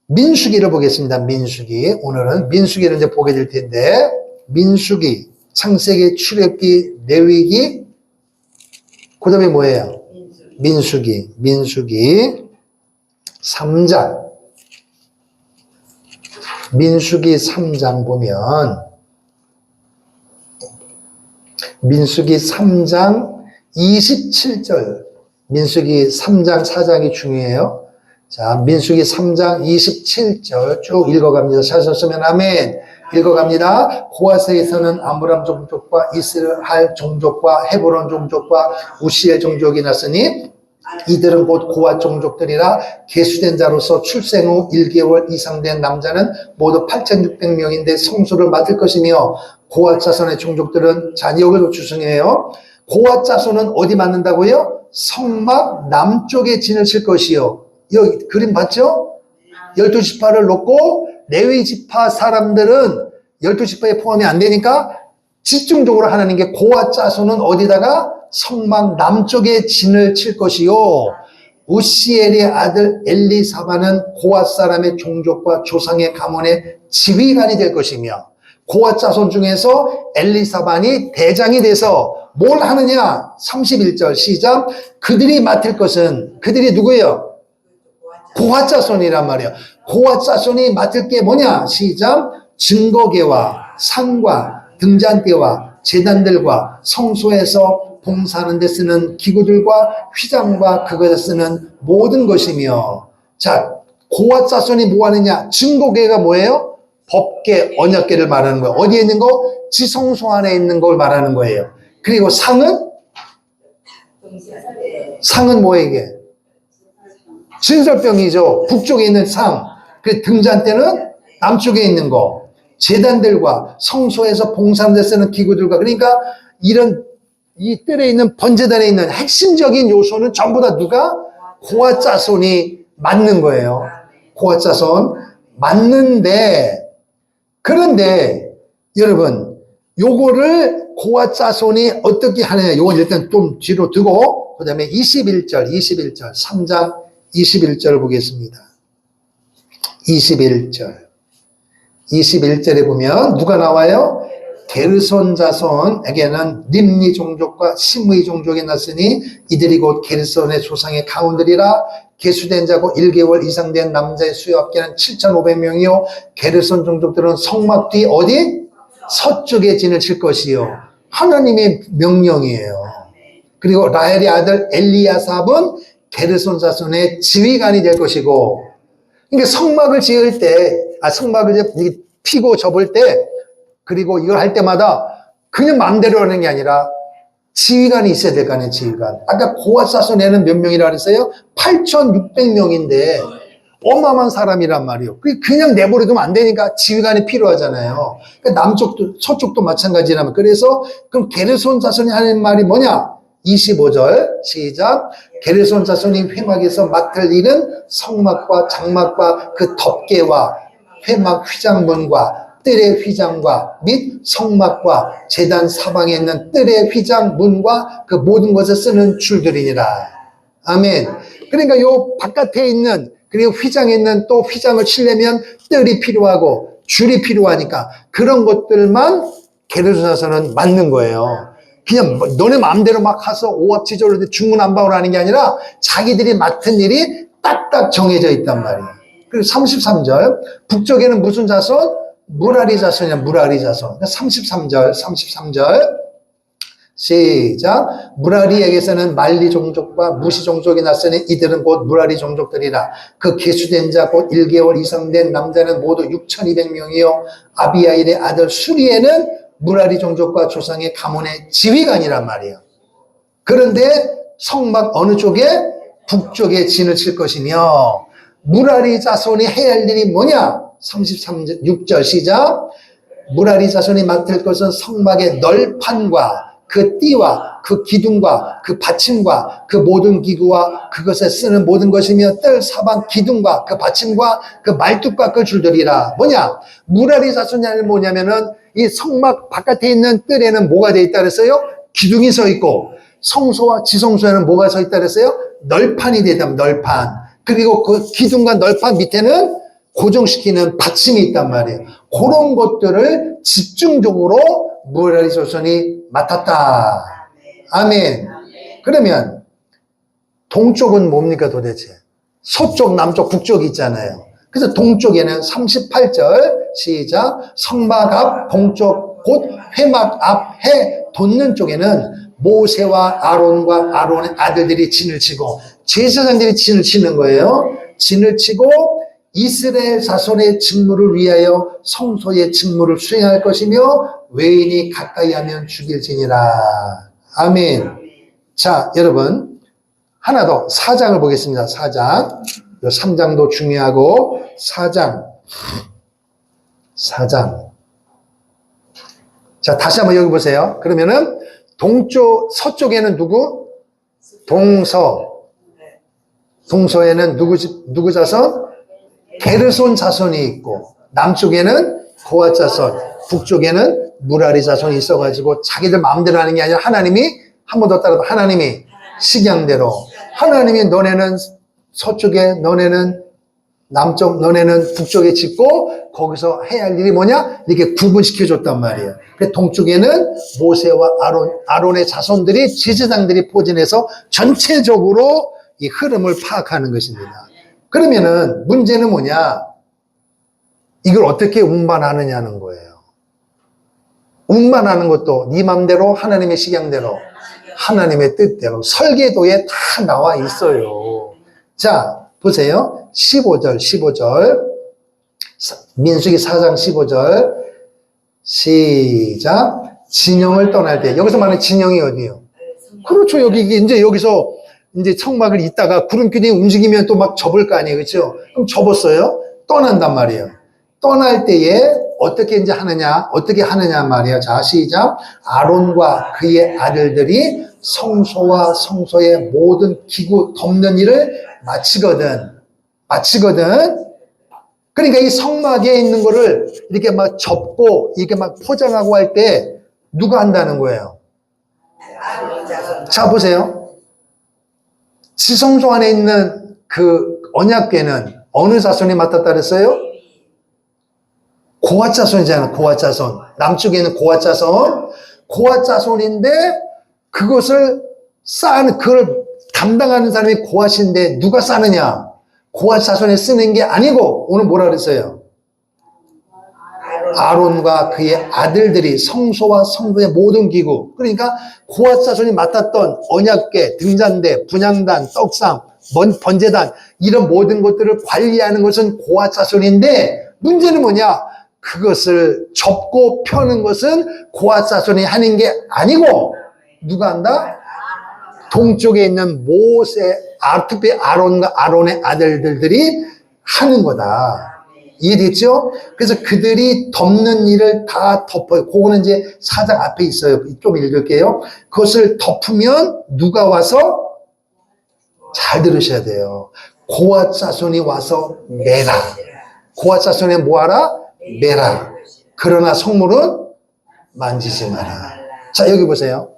민수기를 보겠습니다. 민수기. 오늘은 민수기를 이제 보게 될 텐데, 민수기, 창세기, 출애굽기, 레위기, 그 다음에 뭐예요? 민수기. 민수기 3장. 민수기 3장 보면, 민수기 3장 27절, 민수기 3장 4장이 중요해요. 자, 민수기 3장 27절 쭉 읽어갑니다. 찾았으면 아멘. 읽어갑니다. 고아세에서는 아므람 종족과 이스라엘 종족과 헤브론 종족과 우시엘 종족이 났으니 이들은 곧 고아 종족들이라 계수된 자로서 출생 후 1개월 이상 된 남자는 모두 8,600명인데 성소를 맡을 것이며 고아 자손의 종족들은 자녀를 추승해요. 고아 자손은 어디 맡는다고요? 성막 남쪽에 진을 칠 것이요. 여기 그림 봤죠? 12지파를 놓고 레위 지파 사람들은 12지파에 포함이 안 되니까 집중적으로 하는 게 고아 자손은 어디다가? 성막 남쪽에 진을 칠 것이요. 우시엘의 아들 엘리사바는 고아 사람의 종족과 조상의 가문의 지휘관이 될 것이며, 고아 자손 중에서 엘리사반이 대장이 돼서 뭘 하느냐? 31절 시작. 그들이 맡을 것은, 그들이 누구예요? 고아 자손이란 말이에요. 고아 자손이 맡을 게 뭐냐? 시작. 증거계와 상과 등잔대와 제단들과 성소에서 봉사하는 데 쓰는 기구들과 휘장과 그것에 쓰는 모든 것이며. 자, 고아 자손이 뭐 하느냐? 증거계가 뭐예요? 법계, 언약계를 말하는 거예요. 어디에 있는 거? 지성소 안에 있는 걸 말하는 거예요. 그리고 상은 상은 뭐예요, 이게? 진설병이죠. 북쪽에 있는 상. 그 등잔대는 남쪽에 있는 거. 제단들과 성소에서 봉사하는 데 쓰는 기구들과, 그러니까 이런 이 뜰에 있는 번제단에 있는 핵심적인 요소는 전부 다 누가? 고아 자손이 맞는 거예요. 고아 자손 맞는데, 그런데 여러분 요거를 고아 자손이 어떻게 하느냐, 요건 일단 좀 뒤로 두고 그 다음에 21절 3장 21절을 보겠습니다. 21절에 보면 누가 나와요? 게르손 자손에게는 림니 종족과 심의 종족이 났으니 이들이 곧 게르손의 조상의 가운데리라. 계수된 자고 1개월 이상 된 남자의 수요 합계는 7,500명이요 게르손 종족들은 성막 뒤 어디? 서쪽에 진을 칠 것이요. 하나님의 명령이에요. 그리고 라헬의 아들 엘리야삽은 게르손 자손의 지휘관이 될 것이고, 그러니까 성막을 지을 때, 성막을 피고 접을 때, 그리고 이걸 할 때마다 그냥 마음대로 하는 게 아니라 지휘관이 있어야 될 거 아니에요, 지휘관. 아까 고아 자손에는 몇 명이라 그랬어요? 8,600명인데 어마어마한 사람이란 말이에요. 그냥 내버려두면 안 되니까 지휘관이 필요하잖아요. 그러니까 남쪽도 서쪽도 마찬가지라면, 그래서 그럼 게르손 자손이 하는 말이 뭐냐? 25절 시작. 게르손 자손이 회막에서 맡을 일은 성막과 장막과 그 덮개와 회막 휘장문과 뜰의 휘장과 및 성막과 제단 사방에 있는 뜰의 휘장 문과 그 모든 것을 쓰는 줄들이니라. 아멘. 그러니까 요 바깥에 있는, 그리고 휘장에 있는, 또 휘장을 치려면 뜰이 필요하고 줄이 필요하니까 그런 것들만 게르손 자손은 맞는 거예요. 그냥 너네 마음대로 막 가서 오합지졸로 중문안방으로 하는 게 아니라 자기들이 맡은 일이 딱딱 정해져 있단 말이에요. 그리고 33절 북쪽에는 무슨 자손? 무라리 자손이야. 무라리 자손. 33절 시작. 무라리에게서는 말리 종족과 무시 종족이 났으니 이들은 곧 무라리 종족들이라. 그 계수된 자 곧 1개월 이상 된 남자는 모두 6,200명이요 아비아일의 아들 수리에는 무라리 종족과 조상의 가문의 지휘관이란 말이에요. 그런데 성막 어느 쪽에? 북쪽에 진을 칠 것이며, 무라리 자손이 해야 할 일이 뭐냐? 6절 시작. 무라리 자손이 맡을 것은 성막의 널판과 그 띠와 그 기둥과 그 받침과 그 모든 기구와 그것에 쓰는 모든 것이며 뜰 사방 기둥과 그 받침과 그 말뚝과 그 줄들이라. 뭐냐? 무라리 자손이 아니면 뭐냐면은 이 성막 바깥에 있는 뜰에는 뭐가 돼 있다 그랬어요? 기둥이 서 있고, 성소와 지성소에는 뭐가 서 있다 그랬어요? 널판이 되다. 널판. 그리고 그 기둥과 널판 밑에는 고정시키는 받침이 있단 말이에요. 그런 것들을 집중적으로 무라리 자손이 맡았다. 아멘. 그러면 동쪽은 뭡니까 도대체? 서쪽, 남쪽, 북쪽이 있잖아요. 그래서 동쪽에는 38절 시작. 성막 앞 동쪽 곧 회막 앞 해 돋는 쪽에는 모세와 아론과 아론의 아들들이 진을 치고, 제사장들이 진을 치는 거예요. 진을 치고 이스라엘 자손의 직무를 위하여 성소의 직무를 수행할 것이며 외인이 가까이 하면 죽일지니라. 아멘. 자, 여러분 하나 더 4장을 보겠습니다. 4장. 3장도 중요하고 4장. 자, 다시 한번 여기 보세요. 그러면은 서쪽에는 누구? 동서에는 누구 자손? 게르손 자손이 있고, 남쪽에는 고아 자손, 북쪽에는 무라리 자손이 있어가지고 자기들 마음대로 하는 게 아니라 하나님이, 한 번 더 따라서 하나님이 식양대로, 하나님이 너네는 서쪽에, 너네는 남쪽, 너네는 북쪽에 짓고 거기서 해야 할 일이 뭐냐? 이렇게 구분시켜줬단 말이에요. 동쪽에는 모세와 아론의 자손들이, 제사장들이 포진해서 전체적으로 이 흐름을 파악하는 것입니다. 그러면은 문제는 뭐냐? 이걸 어떻게 운반하느냐는 거예요. 운반하는 것도 네 맘대로, 하나님의 식양대로, 하나님의 뜻대로 설계도에 다 나와 있어요. 자, 보세요. 15절. 민수기 4장 15절. 시작. 진영을 떠날 때. 여기서 말하는 진영이 어디예요? 그렇죠. 이제 여기서 이제 청막을 있다가 구름길이 움직이면 또 막 접을 거 아니에요. 그렇죠? 그럼 접었어요. 떠난단 말이에요. 떠날 때에 어떻게 이제 하느냐, 어떻게 하느냐 말이에요. 자, 시작. 아론과 그의 아들들이 성소와 성소의 모든 기구 덮는 일을 마치거든. 그러니까 이 성막에 있는 거를 이렇게 막 접고 이렇게 막 포장하고 할 때 누가 한다는 거예요? 자, 보세요. 지성소 안에 있는 그 언약궤는 어느 자손이 맡았다 그랬어요? 고핫 자손이잖아요. 고핫 자손. 남쪽에 있는 고핫 자손. 고핫 자손인데 그것을 그걸 담당하는 사람이 고핫인데 누가 싸느냐? 고핫 자손에 쓰는 게 아니고 오늘 뭐라 그랬어요? 아론과 그의 아들들이 성소와 성소의 모든 기구, 그러니까 고핫 자손이 맡았던 언약궤, 등잔대, 분향단, 떡상, 번제단 이런 모든 것들을 관리하는 것은 고핫 자손인데 문제는 뭐냐? 그것을 접고 펴는 것은 고핫 자손이 하는 게 아니고 누가 한다? 동쪽에 있는 특히 아론과 아론의 아들들이 하는 거다. 이해됐죠? 그래서 그들이 덮는 일을 다 덮어요. 그거는 이제 4장 앞에 있어요. 좀 읽을게요. 그것을 덮으면 누가 와서? 잘 들으셔야 돼요. 고핫 자손이 와서 매라. 고핫 자손에 뭐하라? 매라. 그러나 성물은 만지지 마라. 자, 여기 보세요.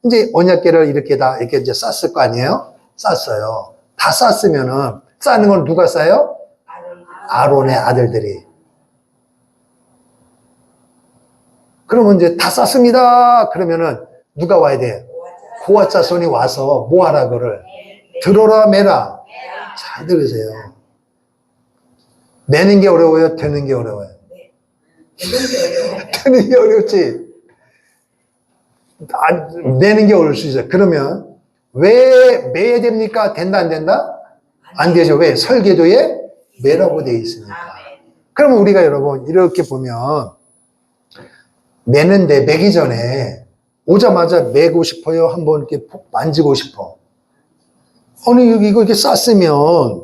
이제 언약궤를 이렇게 이제 쌌을 거 아니에요? 쌌어요. 다 쌌으면은, 싸는 건 누가 싸요? 아론의 아들들이. 그러면 이제 다 쌌습니다. 그러면은 누가 와야 돼요? 고핫 자손이 와서 뭐 하라 그를? 들어라 매라. 잘 들으세요. 내는 게 어려워요? 되는 게 어려워요? 되는 게 어렵지. 내는 게 어려울 수 있어요. 그러면 왜 매야 됩니까? 된다 안 된다? 안 되죠. 왜? 설계도에 매라고 되어 있으니까. 그러면 우리가 여러분 이렇게 보면 매는데 매기 전에 오자마자 매고 싶어요? 한번 이렇게 만지고 싶어. 아니 이거 이렇게 쌌으면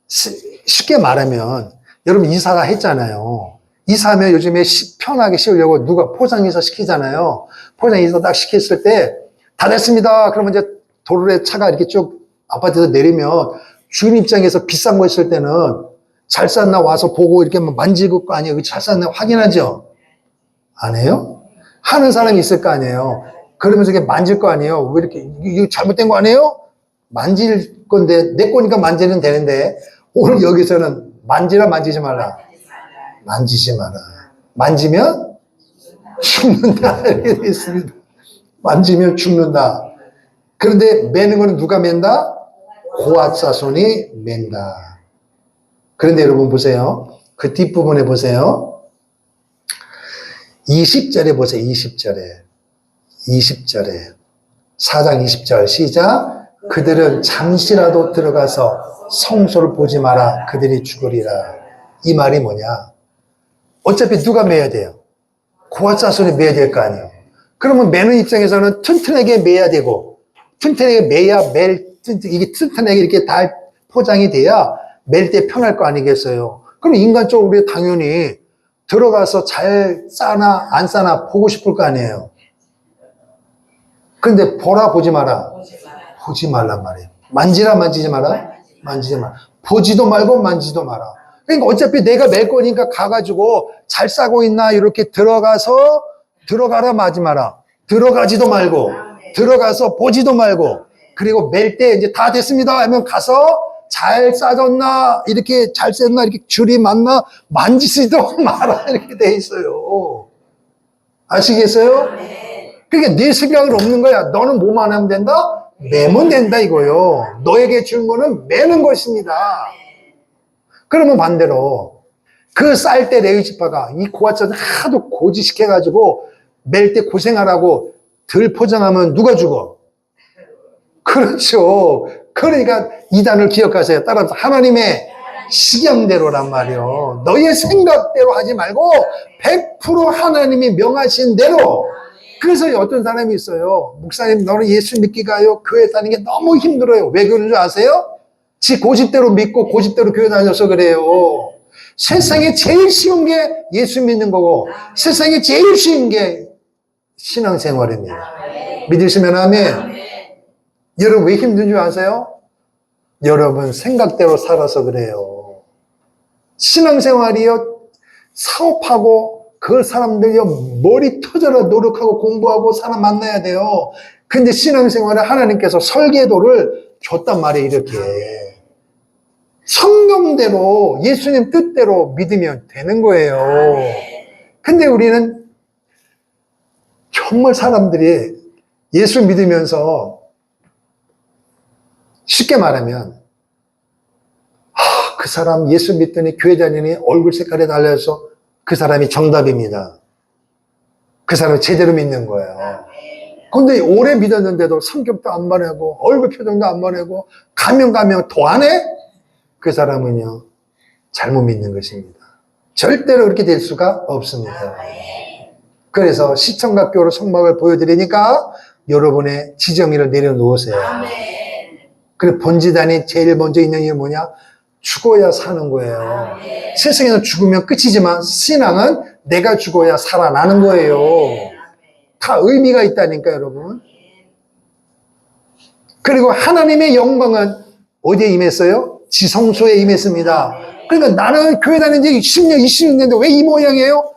쉽게 말하면 여러분 이사가 했잖아요. 이사하면 요즘에 편하게 씌우려고 누가 포장해서 시키잖아요. 포장해서 딱 시켰을 때 다 됐습니다. 그러면 이제 도로에 차가 이렇게 쭉 아파트에서 내리면 주인 입장에서 비싼 거 있을 때는 잘 쌌나 와서 보고 이렇게 만지고 거 아니에요. 잘 쌌나 확인하죠? 안 해요? 하는 사람이 있을 거 아니에요. 그러면서 이렇게 만질 거 아니에요. 왜 이렇게, 이거 잘못된 거 아니에요? 만질 건데, 내 거니까 만지면 되는데, 오늘 여기서는 만지라 만지지 말라. 만지지 마라. 만지면 죽는다. 이렇게 되어 있습니다. 만지면 죽는다. 그런데 매는 거는 누가 맨다? 고핫 자손이 맨다. 그런데 여러분 보세요. 그 뒷부분에 보세요. 20절에 보세요. 20절에. 4장 20절 시작. 그들은 잠시라도 들어가서 성소를 보지 마라. 그들이 죽으리라. 이 말이 뭐냐? 어차피 누가 매야 돼요? 고핫 자손이 매야 될 거 아니에요. 그러면 매는 입장에서는 튼튼하게 매야 되고, 튼튼하게 매야 이게 튼튼하게 이렇게 다 포장이 돼야 맬 때 편할 거 아니겠어요? 그럼 인간적으로 우리 당연히 들어가서 잘 싸나 안 싸나 보고 싶을 거 아니에요. 근데 보라 보지 마라. 보지 말란 말이에요. 만지라 만지지 마라. 만지지 마라. 보지도 말고 만지지도 마라. 그러니까 어차피 내가 맬 거니까 가가지고 잘 싸고 있나 이렇게 들어가라 마지 마라. 들어가지도 말고 들어가서 보지도 말고 그리고 맬 때 이제 다 됐습니다 하면 가서 잘 싸졌나 이렇게 잘 쌌나 이렇게 줄이 맞나 만지지도 마라 이렇게 돼 있어요. 아시겠어요? 그러니까 네 생각은 없는 거야. 너는 뭐만 하면 된다? 매면 된다 이거요. 너에게 준 거는 매는 것입니다. 그러면 반대로 그 쌀 때 레위지파가 이 고아처럼 하도 고지시켜가지고 맬 때 고생하라고 덜 포장하면 누가 죽어? 그렇죠. 그러니까 이단을 기억하세요. 따라서 하나님의 식양대로란 말이요. 너의 생각대로 하지 말고 100% 하나님이 명하신 대로 그래서 어떤 사람이 있어요. 목사님, 너는 예수 믿기가요? 교회 다니는 게 너무 힘들어요. 왜 그런 줄 아세요? 지 고집대로 믿고 고집대로 교회 다녀서 그래요. 세상에 제일 쉬운 게 예수 믿는 거고, 세상에 제일 쉬운 게 신앙생활입니다. 믿으시면 아멘. 여러분 왜 힘든 줄 아세요? 여러분 생각대로 살아서 그래요. 신앙생활이요, 사업하고 그 사람들이요 머리 터져라 노력하고 공부하고 사람 만나야 돼요. 근데 신앙생활을 하나님께서 설계도를 줬단 말이에요. 이렇게 성경대로 예수님 뜻대로 믿으면 되는 거예요. 근데 우리는 정말 사람들이 예수 믿으면서 쉽게 말하면 그 사람 예수 믿더니 교회 다니니 얼굴 색깔이 달라서 그 사람이 정답입니다. 그 사람이 제대로 믿는 거예요. 근데 오래 믿었는데도 성격도 안 변하고 얼굴 표정도 안 변하고 가면 더 안 해? 그 사람은요 잘못 믿는 것입니다. 절대로 그렇게 될 수가 없습니다. 그래서 시청각교로 성막을 보여드리니까 여러분의 지정의를 내려놓으세요. 그래 본지단이 제일 먼저 있는 이유는 뭐냐? 죽어야 사는 거예요. 세상에서 죽으면 끝이지만 신앙은 내가 죽어야 살아나는 거예요. 다 의미가 있다니까 여러분. 그리고 하나님의 영광은 어디에 임했어요? 지성소에 임했습니다. 그러니까 나는 교회 다닌 지 10년, 20년 됐는데 왜 이 모양이에요?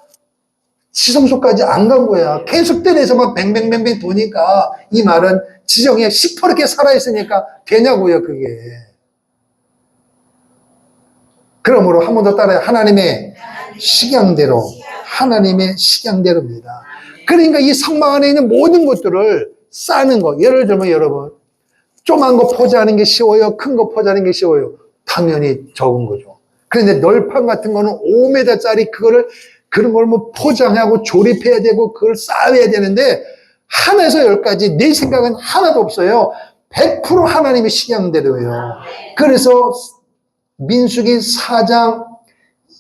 지성소까지 안 간 거야. 계속 뜰에서만 뱅뱅뱅뱅 도니까 이 말은 지정에 시퍼렇게 살아있으니까 되냐고요, 그게. 그러므로 한 번 더 따라해. 하나님의 식양대로. 하나님의 식양대로입니다. 그러니까 이 성막 안에 있는 모든 것들을 싸는 거. 예를 들면 여러분, 조그만 거 포장하는 게 쉬워요? 큰 거 포장하는 게 쉬워요? 당연히 적은 거죠. 그런데 널판 같은 거는 5m짜리 그런 걸 뭐 포장하고 조립해야 되고 그걸 쌓아야 되는데 하나에서 10까지 내 생각은 하나도 없어요. 100% 하나님의 식양대로예요. 그래서 민수기 4장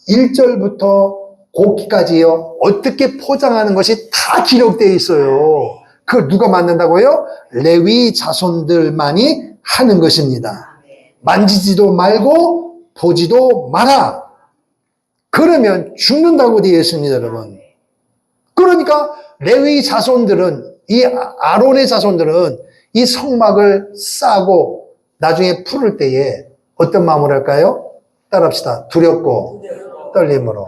1절부터 고기까지요. 어떻게 포장하는 것이 다 기록되어 있어요. 그걸 누가 만든다고요? 레위 자손들만이 하는 것입니다. 만지지도 말고 보지도 마라. 그러면 죽는다고 되어 있습니다, 여러분. 그러니까 레위 자손들은, 이 아론의 자손들은 이 성막을 싸고 나중에 풀을 때에 어떤 마음을 할까요? 따라합시다. 두렵고 떨림으로.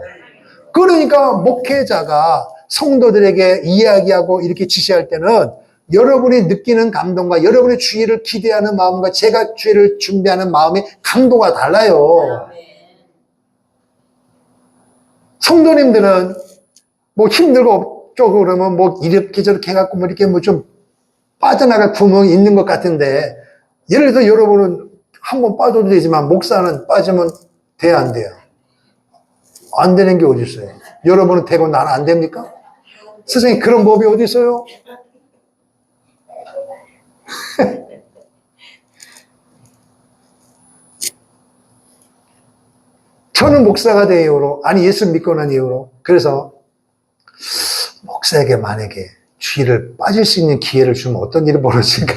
그러니까 목회자가 성도들에게 이야기하고 이렇게 지시할 때는 여러분이 느끼는 감동과 여러분의 주의를 기대하는 마음과 제가 주의를 준비하는 마음의 강도가 달라요. 성도님들은 뭐 힘들고 어쩌고 그러면 뭐 이렇게 저렇게 해갖고 뭐 이렇게 뭐 좀 빠져나갈 구멍이 있는 것 같은데 예를 들어 여러분은 한번 빠져도 되지만 목사는 빠지면 돼야 안 돼요? 안 되는 게 어디 있어요? 여러분은 되고 나는 안 됩니까? 세상에 그런 법이 어디 있어요? 저는 목사가 된 이후로, 아니 예수 믿고 난 이후로, 그래서 목사에게 만약에 쥐를 빠질 수 있는 기회를 주면 어떤 일이 벌어질까?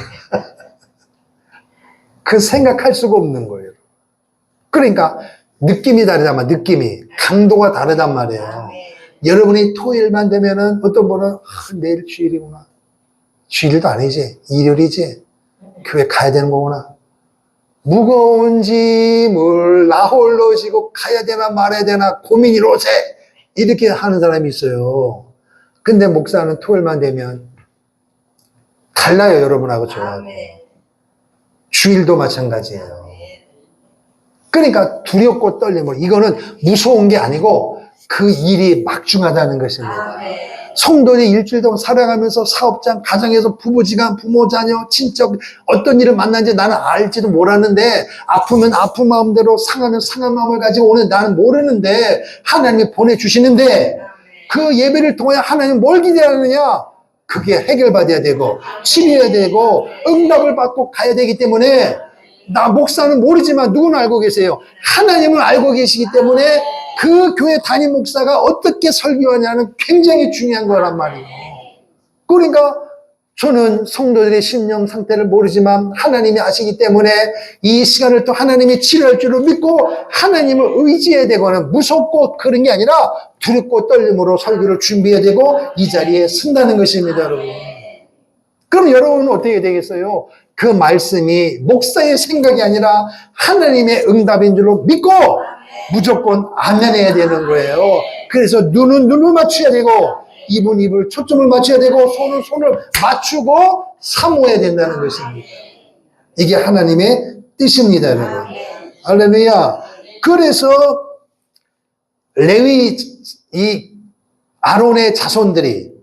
그 생각할 수가 없는 거예요. 그러니까 느낌이 다르단 말이에요. 느낌이. 강도가 다르단 말이에요. 여러분이 토요일만 되면은 어떤 분은 내일 주일이구나. 주일도 아니지. 일요일이지. 교회 가야 되는 거구나. 무거운 짐을 나 홀로 지고 가야 되나 말아야 되나 고민이 로세. 이렇게 하는 사람이 있어요. 근데 목사는 토요일만 되면 달라요. 여러분하고 저하고. 주일도 마찬가지예요. 그러니까 두렵고 떨림을, 이거는 무서운 게 아니고 그 일이 막중하다는 것입니다. 성도들이 일주일 동안 살아가면서 사업장, 가정에서 부부지간, 부모, 자녀, 친척 어떤 일을 만난지 나는 알지도 몰랐는데 아프면 아픈 마음대로 상하면 상한 마음을 가지고 오늘 나는 모르는데 하나님이 보내주시는데 그 예배를 통해 하나님 뭘 기대하느냐? 그게 해결받아야 되고 치료해야 되고 응답을 받고 가야 되기 때문에 나 목사는 모르지만 누구는 알고 계세요. 하나님은 알고 계시기 때문에 그 교회 담임 목사가 어떻게 설교하냐는 굉장히 중요한 거란 말이에요. 그 그러니까 저는 성도들의 심령 상태를 모르지만 하나님이 아시기 때문에 이 시간을 또 하나님이 치료할 줄을 믿고 하나님을 의지해야 되거나 무섭고 그런 게 아니라 두렵고 떨림으로 설교를 준비해야 되고 이 자리에 쓴다는 것입니다, 여러분. 그럼 여러분은 어떻게 되겠어요? 그 말씀이 목사의 생각이 아니라 하나님의 응답인 줄로 믿고 무조건 아멘해야 되는 거예요. 그래서 눈은 눈을 맞춰야 되고 입은 입을 초점을 맞춰야 되고 손은 손을 맞추고 사모해야 된다는 것입니다. 이게 하나님의 뜻입니다, 여러분. 할렐루야. 그래서 레위 이 아론의 자손들이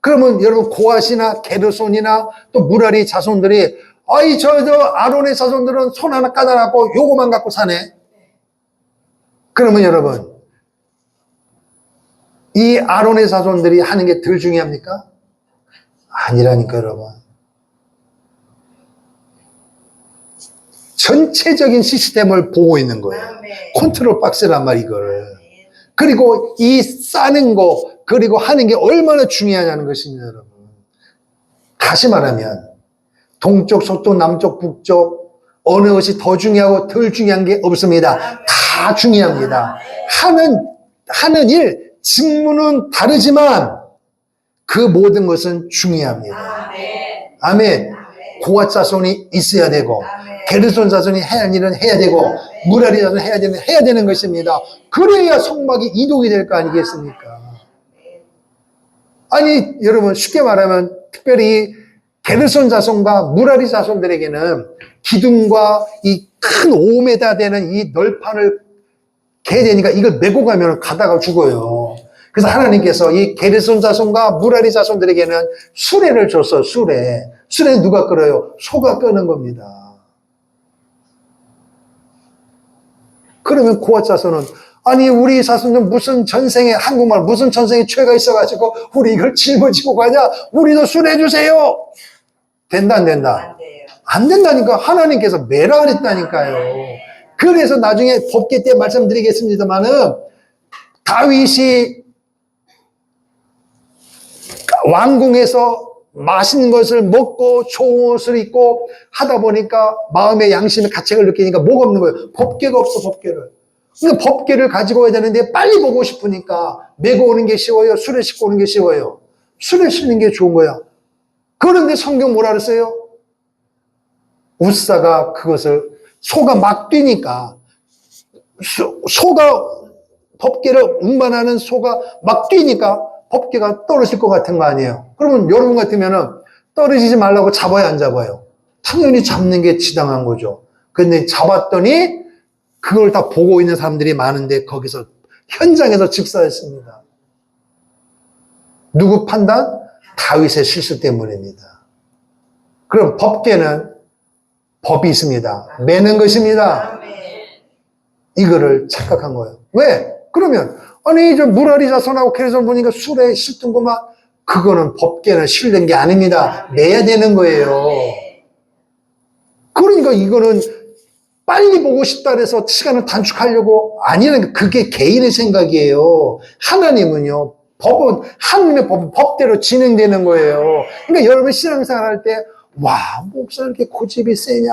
그러면 여러분 고핫이나 게르손이나 또 무라리 자손들이 아이 저 아론의 자손들은 손 하나 까다롭고 요거만 갖고 사네. 그러면 여러분 이 아론의 자손들이 하는 게 덜 중요합니까? 아니라니까 여러분. 전체적인 시스템을 보고 있는 거예요. 컨트롤 박스란 말 이거를. 그리고 이 싸는 거 그리고 하는 게 얼마나 중요하냐는 것입니다, 여러분. 다시 말하면 동쪽, 서쪽, 남쪽, 북쪽 어느 것이 더 중요하고 덜 중요한 게 없습니다. 다 중요합니다. 하는 일, 직무는 다르지만 그 모든 것은 중요합니다. 아멘. 고핫 자손이 있어야 되고 게르손 자손이 해야 할 일은 해야 되고 무라리 자손이 해야 되는 것입니다. 그래야 성막이 이동이 될 거 아니겠습니까? 아니 여러분 쉽게 말하면 특별히 게르손 자손과 무라리 자손들에게는 기둥과 이 큰 5m 되는 이 널판을 개야 되니까 이걸 메고 가면 가다가 죽어요. 그래서 하나님께서 이 게르손 자손과 무라리 자손들에게는 수레를 줬어요. 수레는 누가 끌어요? 소가 끄는 겁니다. 그러면 고핫 자손은 아니 우리 자손은 무슨 전생에 한국말 무슨 전생에 죄가 있어가지고 우리 이걸 짊어지고 가냐? 우리도 수레 주세요. 된다 안 된다? 안 된다니까. 하나님께서 매라 그랬다니까요. 그래서 나중에 법계 때 말씀드리겠습니다만은 다윗이 왕궁에서 맛있는 것을 먹고 좋은 옷을 입고 하다 보니까 마음의 양심의 가책을 느끼니까 뭐가 없는 거예요. 법계가 없어, 법계를. 그러니까 법계를 가지고 와야 되는데 빨리 보고 싶으니까 메고 오는 게 쉬워요? 수레 싣고 오는 게 쉬워요? 수레 싣는 게 좋은 거야. 그런데 성경 뭐라 그랬어요? 웃사가 그것을 소가 막 뛰니까 소가 법계를 운반하는 소가 막 뛰니까 법계가 떨어질 것 같은 거 아니에요. 그러면 여러분 같으면은 떨어지지 말라고 잡아야 안 잡아요? 당연히 잡는 게 지당한 거죠. 근데 잡았더니 그걸 다 보고 있는 사람들이 많은데 거기서 현장에서 즉사했습니다. 누구 판단? 다윗의 실수 때문입니다. 그럼 법계는 법이 있습니다. 매는 것입니다. 이거를 착각한 거예요. 왜? 그러면 아니 저 무라리 자손하고 게르손 보니까 수레에 실든구만. 그거는 법계는 실는 게 아닙니다. 매야 되는 거예요. 그러니까 이거는 빨리 보고 싶다 그래서 시간을 단축하려고 아니라는 그게 개인의 생각이에요. 하나님은요. 하나님의 법은 법대로 진행되는 거예요. 그러니까 여러분 신앙생활 할 때 와, 목사 이렇게 고집이 세냐?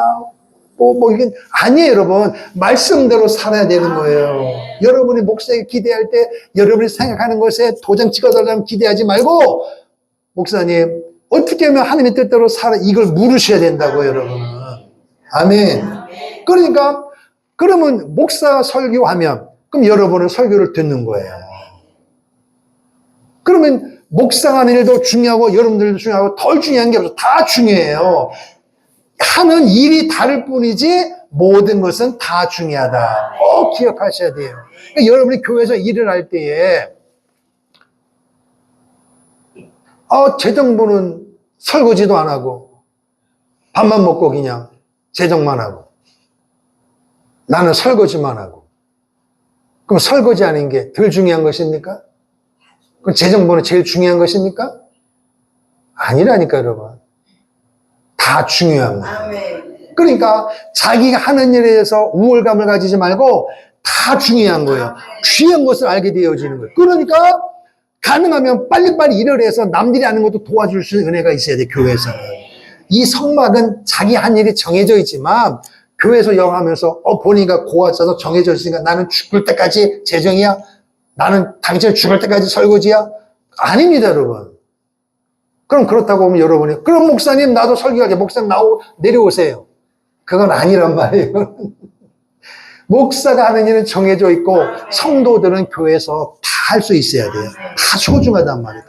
이게 아니에요, 여러분. 말씀대로 살아야 되는 거예요. 여러분이 목사에게 기대할 때 여러분이 생각하는 것에 도장 찍어달라면 기대하지 말고 목사님, 어떻게 하면 하나님의 뜻대로 살아 이걸 물으셔야 된다고요, 여러분. 아멘. 그러니까 그러면 목사 설교하면 그럼 여러분은 설교를 듣는 거예요. 그러면 목사가 하는 일도 중요하고 여러분들도 중요하고 덜 중요한 게 없어. 다 중요해요. 하는 일이 다를 뿐이지 모든 것은 다 중요하다. 꼭 기억하셔야 돼요. 그러니까 여러분이 교회에서 일을 할 때에 재정부는 설거지도 안 하고 밥만 먹고 그냥 재정만 하고 나는 설거지만 하고 그럼 설거지 하는 게 덜 중요한 것입니까? 그럼 재정부는 제일 중요한 것입니까? 아니라니까 여러분. 다 중요합니다. 그러니까 자기가 하는 일에 대해서 우월감을 가지지 말고 다 중요한 거예요. 귀한 것을 알게 되어지는 거예요. 그러니까 가능하면 빨리빨리 일을 해서 남들이 하는 것도 도와줄 수 있는 은혜가 있어야 돼, 교회에서는. 이 성막은 자기 한 일이 정해져 있지만, 교회에서 영하면서, 보니까 고아져서 정해져 있으니까 나는 죽을 때까지 재정이야? 나는 당신 죽을 때까지 설거지야? 아닙니다, 여러분. 그럼 그렇다고 하면 여러분이, 그럼 목사님, 나도 설교하게, 목사님 내려오세요. 그건 아니란 말이에요. 목사가 하는 일은 정해져 있고, 성도들은 교회에서 다 할 수 있어야 돼요. 다 소중하단 말이다.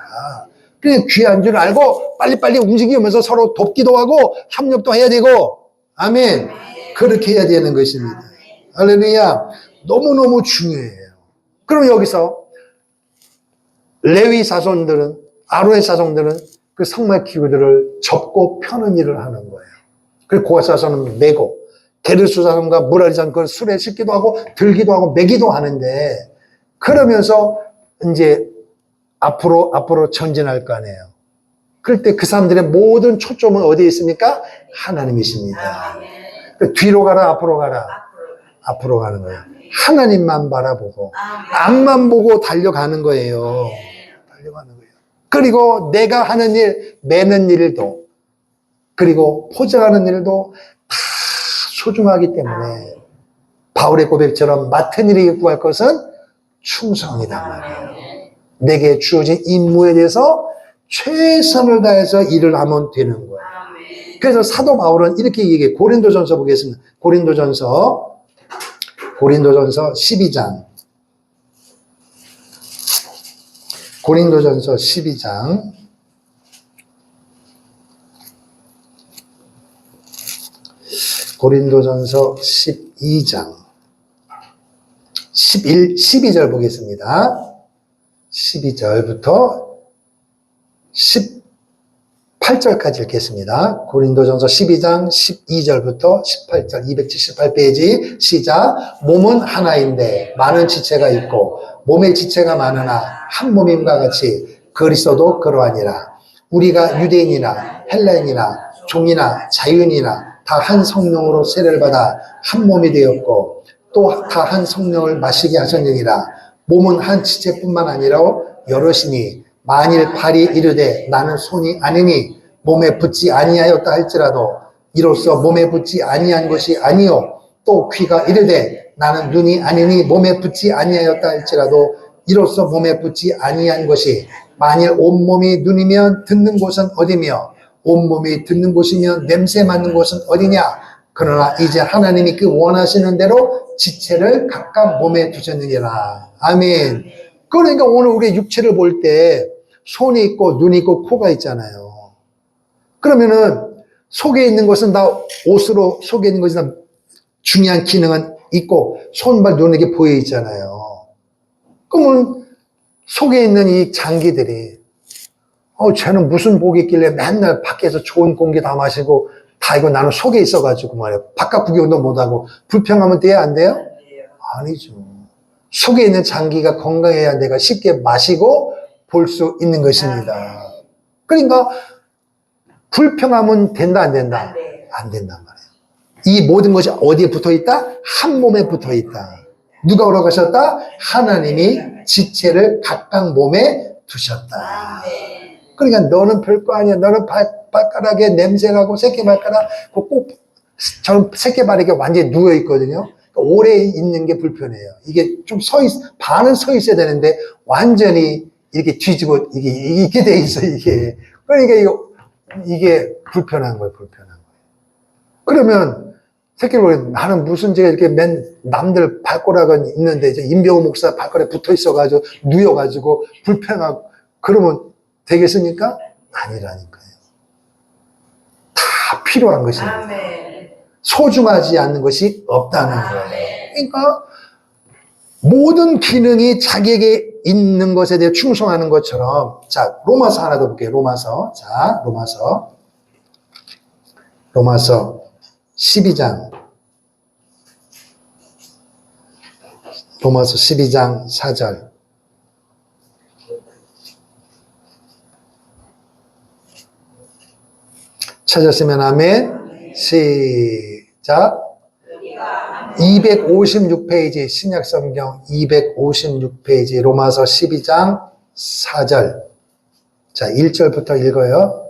그냥 귀한 줄 알고, 빨리빨리 움직이면서 서로 돕기도 하고, 협력도 해야 되고, 아멘. 그렇게 해야 되는 것입니다. 할렐루야. 너무너무 중요해요. 그럼 여기서, 레위 자손들은, 아론의 자손들은 그 성막 기구들을 접고 펴는 일을 하는 거예요. 그리고 고아 자손은 메고, 게르수 자손과 무라리 자손 그걸 술에 싣기도 하고, 들기도 하고, 메기도 하는데, 그러면서 이제 앞으로 전진할 거 아니에요. 그럴 때 그 사람들의 모든 초점은 어디에 있습니까? 하나님이십니다. 뒤로 가라, 앞으로 가라? 앞으로 가는 거예요. 하나님만 바라보고, 앞만 보고 달려가는 거예요. 달려가는 거예요. 그리고 내가 하는 일, 매는 일도, 그리고 포장하는 일도 다 소중하기 때문에, 바울의 고백처럼 맡은 일에 구할 것은 충성이란 말이에요. 내게 주어진 임무에 대해서 최선을 다해서 일을 하면 되는 거예요. 그래서 사도 바울은 이렇게 얘기해요. 고린도전서 보겠습니다. 고린도전서 12장. 고린도전서 12장. 고린도전서 12장. 12절 보겠습니다. 12절부터 18절까지 읽겠습니다. 고린도전서 12장 12절부터 18절 278페이지 시작. 몸은 하나인데 많은 지체가 있고 몸의 지체가 많으나 한 몸임과 같이 그리스도도 그러하니라. 우리가 유대인이나 헬라인이나 종이나 자유인이나 다 한 성령으로 세례를 받아 한 몸이 되었고 또 다 한 성령을 마시게 하셨느니라. 몸은 한 지체뿐만 아니라 여럿이니 만일 팔이 이르되 나는 손이 아니니 몸에 붙지 아니하였다 할지라도 이로써 몸에 붙지 아니한 것이 아니요 또 귀가 이르되 나는 눈이 아니니 몸에 붙지 아니하였다 할지라도 이로써 몸에 붙지 아니한 것이 만일 온몸이 눈이면 듣는 곳은 어디며 온몸이 듣는 곳이면 냄새 맡는 곳은 어디냐. 그러나 이제 하나님이 그 원하시는 대로 지체를 각각 몸에 두셨느니라. 아멘. 그러니까 오늘 우리 육체를 볼 때 손이 있고 눈이 있고 코가 있잖아요. 그러면은 속에 있는 것은 다 옷으로 속에 있는 것이 다 중요한 기능은 있고 손발 눈에게 보여 있잖아요. 그러면 속에 있는 이 장기들이 쟤는 무슨 복이 있길래 맨날 밖에서 좋은 공기 다 마시고 다 이거 나는 속에 있어가지고 말이야. 바깥 구경도 못하고 불평하면 돼야 안 돼요? 아니죠. 속에 있는 장기가 건강해야 내가 쉽게 마시고 볼 수 있는 것입니다. 그러니까 불평하면 된다 안 된다? 안 된단 말이에요. 이 모든 것이 어디에 붙어 있다? 한 몸에 붙어 있다. 누가 허락하셨다? 하나님이 지체를 각각 몸에 두셨다. 그러니까 너는 별거 아니야. 너는 발가락에 냄새나고 새끼발가락 꼭 저는 새끼발에게 완전히 누워 있거든요. 오래 있는 게 불편해요. 이게 좀 반은 서 있어야 되는데 완전히 이렇게 뒤집어 이게 돼 있어 이게. 그러니까 이게 불편한 거예요. 불편한 거예요. 그러면 새끼를 나는 무슨 제가 이렇게 남들 발가락은 있는데 이제 임병호 목사 발가락에 붙어 있어가지고 누워가지고 불편하고 그러면 되겠습니까? 아니라니까요. 다 필요한 것입니다. 소중하지 않는 것이 없다는 거예요. 그러니까 모든 기능이 자기에게 있는 것에 대해 충성하는 것처럼 자 로마서 하나 더 볼게요. 로마서 12장 로마서 12장 4절 찾았으면 아멘. 시작. 256페이지 신약성경 256페이지 로마서 12장 4절. 자, 1절부터 읽어요.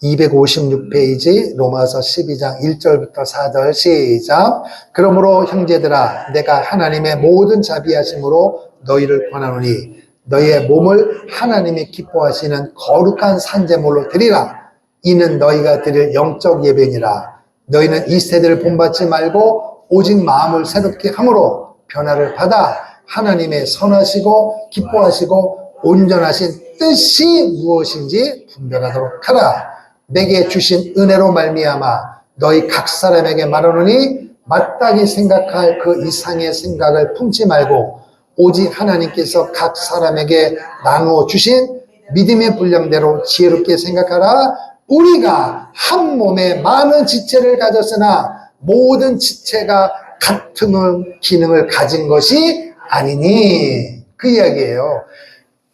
256페이지 로마서 12장 1절부터 4절 시작. 그러므로 형제들아 내가 하나님의 모든 자비하심으로 너희를 권하노니 너희의 몸을 하나님이 기뻐하시는 거룩한 산제물로 드리라. 이는 너희가 드릴 영적 예배니라. 너희는 이 세대를 본받지 말고 오직 마음을 새롭게 함으로 변화를 받아 하나님의 선하시고 기뻐하시고 온전하신 뜻이 무엇인지 분별하도록 하라. 내게 주신 은혜로 말미암아 너희 각 사람에게 말하노니 마땅히 생각할 그 이상의 생각을 품지 말고 오직 하나님께서 각 사람에게 나누어 주신 믿음의 분량대로 지혜롭게 생각하라. 우리가 한 몸에 많은 지체를 가졌으나 모든 지체가 같은 기능을 가진 것이 아니니. 그 이야기예요.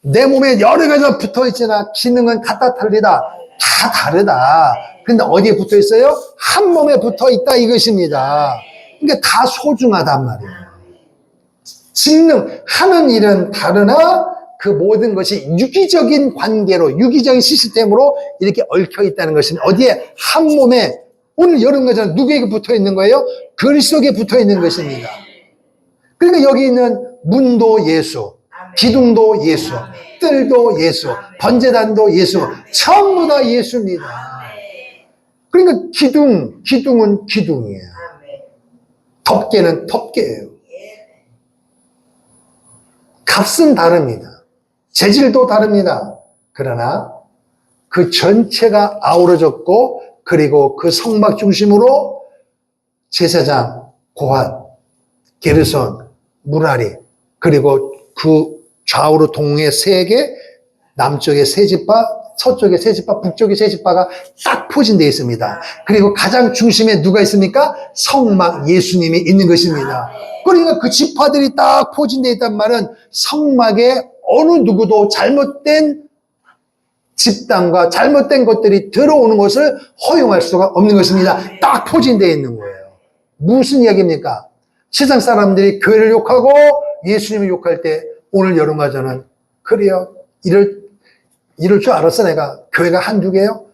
내 몸에 여러 가지가 붙어 있지나 기능은 같다 틀리다 다 다르다. 근데 어디에 붙어 있어요? 한 몸에 붙어 있다 이것입니다. 그러니까 다 소중하단 말이에요. 직능, 하는 일은 다르나 그 모든 것이 유기적인 관계로 유기적인 시스템으로 이렇게 얽혀 있다는 것입니다. 어디에? 한 몸에. 오늘 이런 거잖아요. 누구에게 붙어 있는 거예요? 그리스도에게 붙어 있는 것입니다. 그러니까 여기 있는 문도 예수, 기둥도 예수, 뜰도 예수, 번제단도 예수, 전부 다 예수입니다. 그러니까 기둥은 기둥이에요. 덮개는 덮개예요. 값은 다릅니다. 재질도 다릅니다. 그러나 그 전체가 아우러졌고 그리고 그 성막 중심으로 제사장, 고핫, 게르손, 무라리 그리고 그 좌우로 동에 3개, 남쪽에 3지파, 서쪽에 3지파, 북쪽에 3지파가 딱 포진되어 있습니다. 그리고 가장 중심에 누가 있습니까? 성막 예수님이 있는 것입니다. 그러니까 그 지파들이 딱 포진되어 있단 말은 성막에 어느 누구도 잘못된 집단과 잘못된 것들이 들어오는 것을 허용할 수가 없는 것입니다. 딱 포진되어 있는 거예요. 무슨 이야기입니까? 세상 사람들이 교회를 욕하고 예수님을 욕할 때 오늘 여름가저는 그래요. 이럴 줄 알았어 내가. 교회가 한두 개요?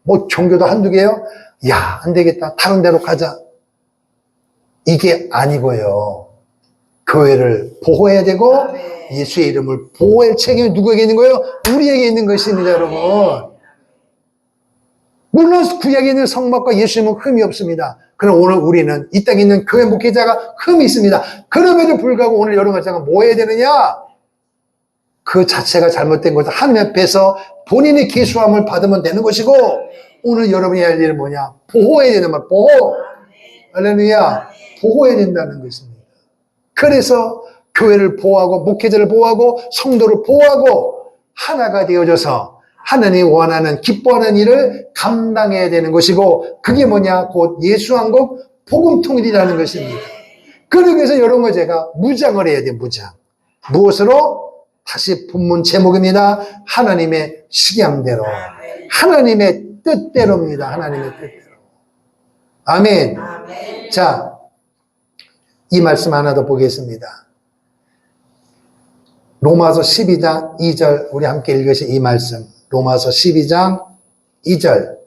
뭐 종교도 한두 개요? 야, 안 되겠다. 다른 데로 가자. 이게 아니고요. 교회를 보호해야 되고 예수의 이름을 보호할 책임이 누구에게 있는 거예요? 우리에게 있는 것입니다, 여러분. 물론 구약에 있는 성막과 예수님은 흠이 없습니다. 그럼 오늘 우리는 이 땅에 있는 교회 목회자가 흠이 있습니다. 그럼에도 불구하고 오늘 여러분들가 뭐 해야 되느냐? 그 자체가 잘못된 것을 하나님 앞에서 본인의 계수함을 받으면 되는 것이고 오늘 여러분이 할 일은 뭐냐? 보호해야 되는 말, 보호. 할렐루야. 보호해야 된다는 것입니다. 그래서 교회를 보호하고 목회자를 보호하고 성도를 보호하고 하나가 되어져서 하나님이 원하는 기뻐하는 일을 감당해야 되는 것이고 그게 뭐냐? 곧 예수왕국 복음통일이라는 것입니다. 그러기 위해서 이런 거 제가 무장을 해야 돼요. 무장. 무엇으로? 다시 본문 제목입니다. 하나님의 식양대로. 하나님의 뜻대로입니다. 하나님의 뜻대로. 아멘. 자, 이 말씀 하나 더 보겠습니다. 로마서 12장 2절 우리 함께 읽으신 이 말씀. 로마서 12장 2절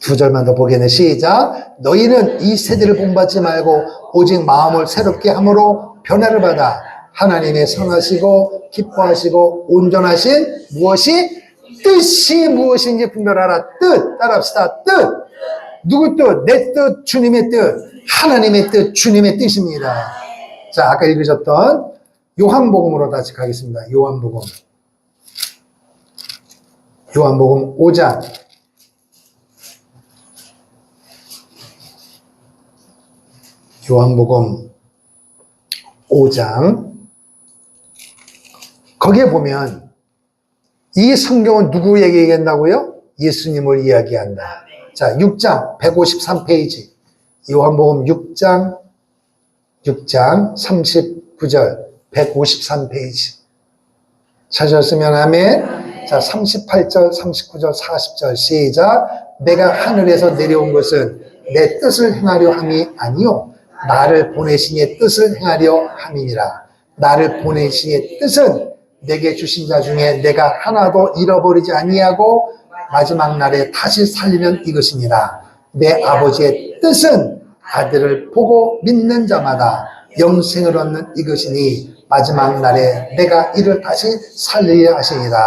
2절만 더 보겠네. 시작. 너희는 이 세대를 본받지 말고 오직 마음을 새롭게 함으로 변화를 받아 하나님의 선하시고 기뻐하시고 온전하신 무엇이 뜻이 무엇인지 분별하라. 뜻 따라합시다. 뜻. 누구 뜻? 내 뜻, 주님의 뜻, 하나님의 뜻, 주님의 뜻입니다. 자, 아까 읽으셨던 요한복음으로 다시 가겠습니다. 요한복음 5장 요한복음 5장 거기에 보면 이 성경은 누구에게 얘기한다고요? 예수님을 이야기한다. 자, 6장 153페이지 요한복음 6장 39절 153페이지 찾으셨으면 아멘. 자, 38절 39절 40절 시작. 내가 하늘에서 내려온 것은 내 뜻을 행하려 함이 아니요 나를 보내신 이의 뜻을 행하려 함이니라. 나를 보내신 이의 뜻은 내게 주신 자 중에 내가 하나도 잃어버리지 아니하고 마지막 날에 다시 살리는 이것이니라. 내 아버지의 뜻은 아들을 보고 믿는 자마다 영생을 얻는 이것이니 마지막 날에 내가 이를 다시 살리려 하시니라.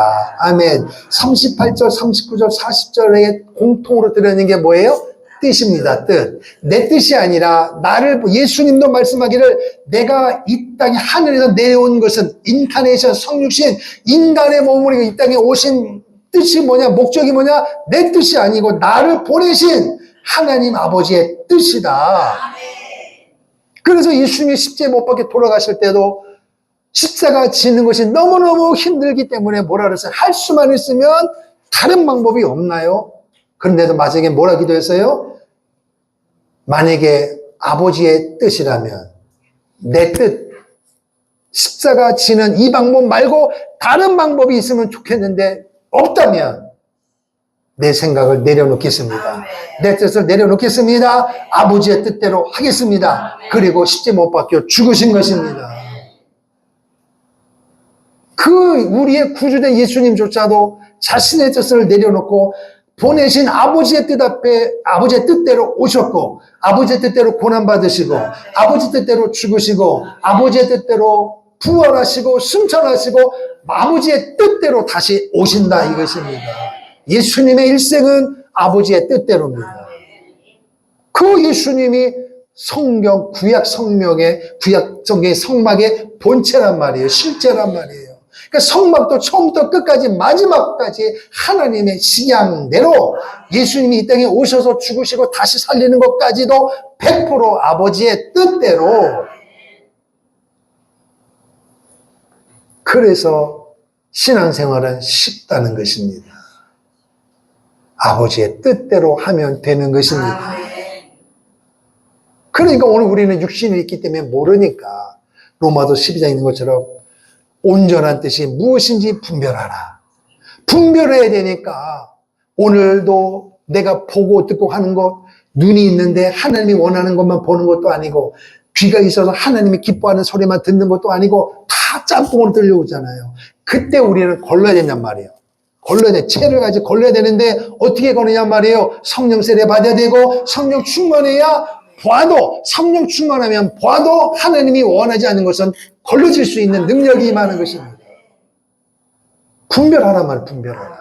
아멘. 38절, 39절, 40절에 공통으로 들어있는 게 뭐예요? 뜻입니다. 뜻. 내 뜻이 아니라 나를, 예수님도 말씀하기를 내가 이 땅에 하늘에서 내려온 것은 인카네이션, 성육신, 인간의 몸으로 이 땅에 오신 뜻이 뭐냐, 목적이 뭐냐, 내 뜻이 아니고 나를 보내신 하나님 아버지의 뜻이다. 그래서 예수님이 십자가에 못 박혀 돌아가실 때도 십자가 지는 것이 너무너무 힘들기 때문에 뭐라 그랬어요? 할 수만 있으면 다른 방법이 없나요? 그런데도 마지막에 뭐라 기도했어요? 만약에 아버지의 뜻이라면 내 뜻, 십자가 지는 이 방법 말고 다른 방법이 있으면 좋겠는데 없다면 내 생각을 내려놓겠습니다. 내 뜻을 내려놓겠습니다. 아버지의 뜻대로 하겠습니다. 그리고 십자가에 못 박혀 죽으신 것입니다. 그 우리의 구주된 예수님조차도 자신의 뜻을 내려놓고 보내신 아버지의 뜻 앞에 아버지의 뜻대로 오셨고, 아버지의 뜻대로 고난받으시고, 아버지 뜻대로 죽으시고, 아버지의 뜻대로 부활하시고 승천하시고 아버지의 뜻대로 다시 오신다 이것입니다. 예수님의 일생은 아버지의 뜻대로입니다. 그 예수님이 성경, 구약 성경의 성막의 본체란 말이에요. 실제란 말이에요. 그러니까 성막도 처음부터 끝까지 마지막까지 하나님의 식양대로 예수님이 이 땅에 오셔서 죽으시고 다시 살리는 것까지도 100% 아버지의 뜻대로. 그래서 신앙생활은 쉽다는 것입니다. 아버지의 뜻대로 하면 되는 것입니다. 그러니까 오늘 우리는 육신이 있기 때문에 모르니까 로마도 12장에 있는 것처럼 온전한 뜻이 무엇인지 분별하라. 분별해야 되니까 오늘도 내가 보고 듣고 하는 것, 눈이 있는데 하나님이 원하는 것만 보는 것도 아니고, 귀가 있어서 하나님이 기뻐하는 소리만 듣는 것도 아니고 다 짬뽕으로 들려오잖아요. 그때 우리는 걸러야 된단 말이에요. 걸러야 돼. 채를 가지고 걸러야 되는데 어떻게 거느냐 말이에요. 성령 세례 받아야 되고 성령 충만해야 봐도, 성령 충만하면 봐도 하나님이 원하지 않는 것은 걸러질 수 있는 능력이 임하는 것입니다. 분별하란 말, 분별하라.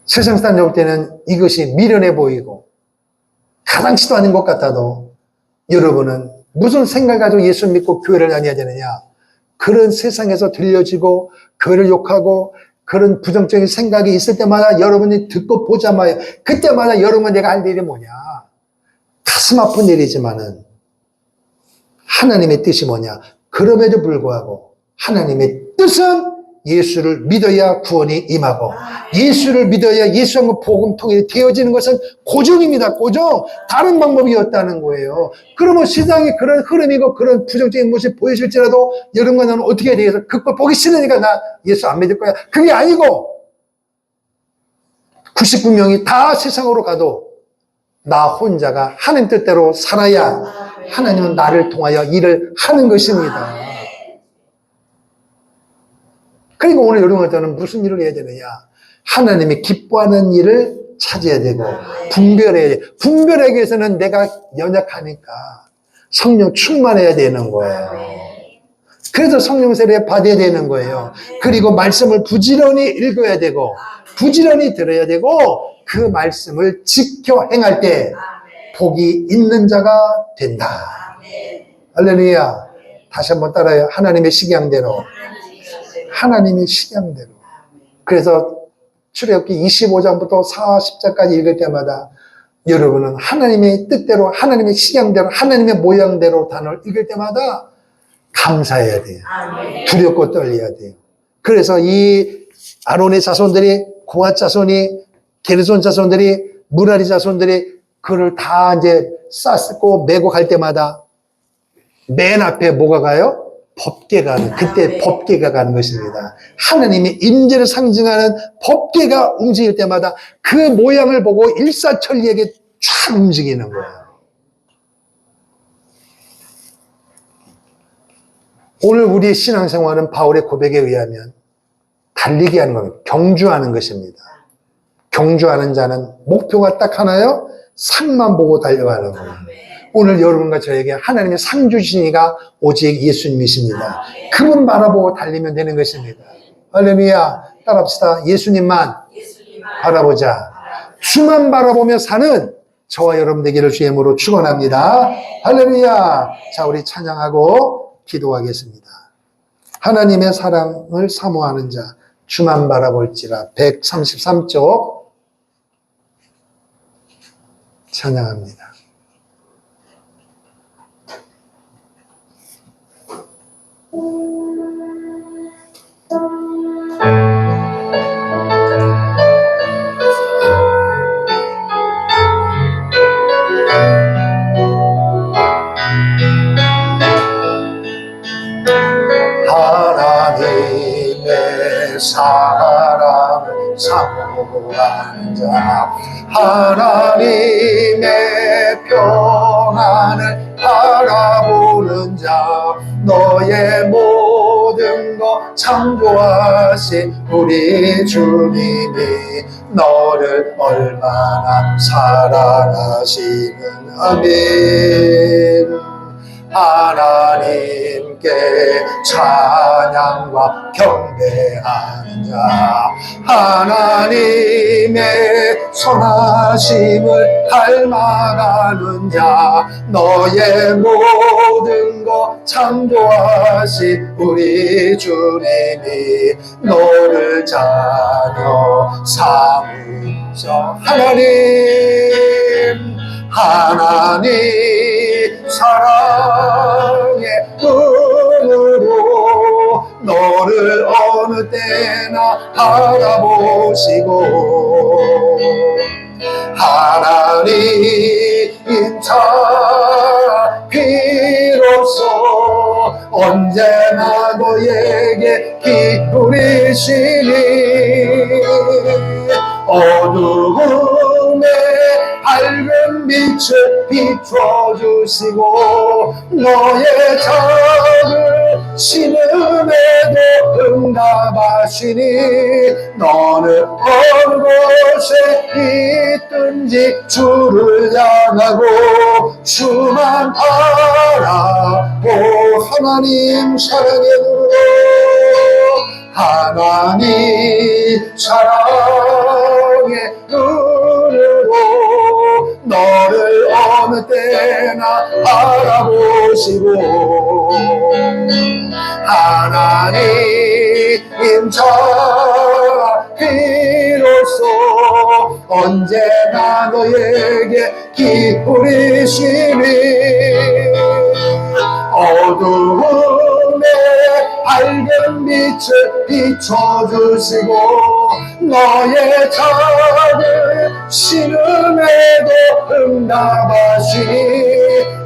세상 사람 볼 때는 이것이 미련해 보이고 가당치도 않은 것 같아도 여러분은 무슨 생각을 가지고 예수 믿고 교회를 다녀야 되느냐? 그런 세상에서 들려지고 교회를 욕하고 그런 부정적인 생각이 있을 때마다 여러분이 듣고 보자마자 그때마다 여러분 내가 할 일이 뭐냐? 가슴 아픈 일이지만은 하나님의 뜻이 뭐냐? 그럼에도 불구하고 하나님의 뜻은 예수를 믿어야 구원이 임하고 예수를 믿어야 예수와 복음 통해 되어지는 것은 고정입니다. 고정. 다른 방법이 없다는 거예요. 그러면 세상에 그런 흐름이고 그런 부정적인 모습이 보여질지라도 여러분과 나는 어떻게 해야 되겠어? 그걸 보기 싫으니까 나 예수 안 믿을 거야. 그게 아니고 99명이 다 세상으로 가도 나 혼자가 하나님 뜻대로 살아야 하나님은 나를 통하여 일을 하는 것입니다. 그러니까 오늘 여러분한테는 무슨 일을 해야 되느냐? 하나님이 기뻐하는 일을 찾아야 되고 분별해야 돼. 분별하기 위해서는 내가 연약하니까 성령 충만해야 되는 거예요. 그래서 성령 세례 받아야 되는 거예요. 그리고 말씀을 부지런히 읽어야 되고 부지런히 들어야 되고 그 말씀을 지켜 행할 때 복이 있는 자가 된다. 할렐루야. 다시 한번 따라요. 하나님의 식양대로. 하나님의 식양대로. 그래서 출애굽기 25장부터 40장까지 읽을 때마다 여러분은 하나님의 뜻대로, 하나님의 식양대로, 하나님의 모양대로 단어를 읽을 때마다 감사해야 돼요. 두렵고 떨려야 돼요. 그래서 이 아론의 자손들이, 고핫 자손이, 게르손 자손들이, 무라리 자손들이 그를 다 이제 쌓고 메고 갈 때마다 맨 앞에 뭐가 가요? 법궤가 가는, 그때 법궤가 가는 것입니다. 하나님의 임재를 상징하는 법궤가 움직일 때마다 그 모양을 보고 일사천리에게 쫙 움직이는 거예요. 오늘 우리의 신앙생활은 바울의 고백에 의하면 달리기 하는 겁니다. 경주하는 것입니다. 경주하는 자는 목표가 딱 하나요? 상만 보고 달려가는 겁니다. 오늘 여러분과 저에게 하나님의 상 주신 이가 오직 예수님이십니다. 그분 바라보고 달리면 되는 것입니다. 할렐루야. 따라합시다. 예수님만 바라보자. 주만 바라보며 사는 저와 여러분 되기를 주의 이름으로 축원합니다. 할렐루야. 자, 우리 찬양하고 기도하겠습니다. 하나님의 사랑을 사모하는 자, 주만 바라볼지라. 133쪽 찬양합니다. 하나님의 사랑을 사모하는 자, 하나님의 평안을 바라보는 자, 너의 모든 것 창조하신 우리 주님이 너를 얼마나 사랑하시는 아멘. 하나님께 찬양과 경배하는 자, 하나님의 선하심을 닮아가는 자, 너의 모든 것 창조하신 우리 주님이 너를 자녀 삼으셔. 하나님 사랑의 눈으로 너를 어느 때나 바라보시고, 하나님 자 비로소 언제나 너에게 기울이시니 어두움에 밝은 빛을 비춰주시고 너의 작은 신음에도 응답하시니 너는 어느 곳에 있든지 주를 향하고 주만 바라보. 하나님 사랑의 눈으로, 하나님 사랑의 눈으로 너를 어느 때나 바라보시고, 하나님 자 비로소 언제나 너에게 기울이시니 어두움에 밝은 빛을 비춰주시고 너의 작은 신음에도 응답하시니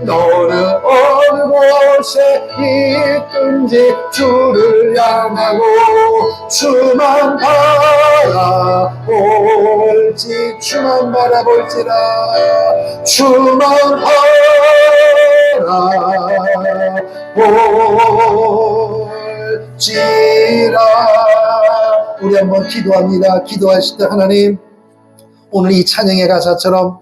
너는 어느 곳에 있든지 주를 향하고 주만 바라볼지, 주만 바라볼지라, 주만 바라볼지라. 우리 한번 기도합니다. 기도하실 때 하나님, 오늘 이 찬양의 가사처럼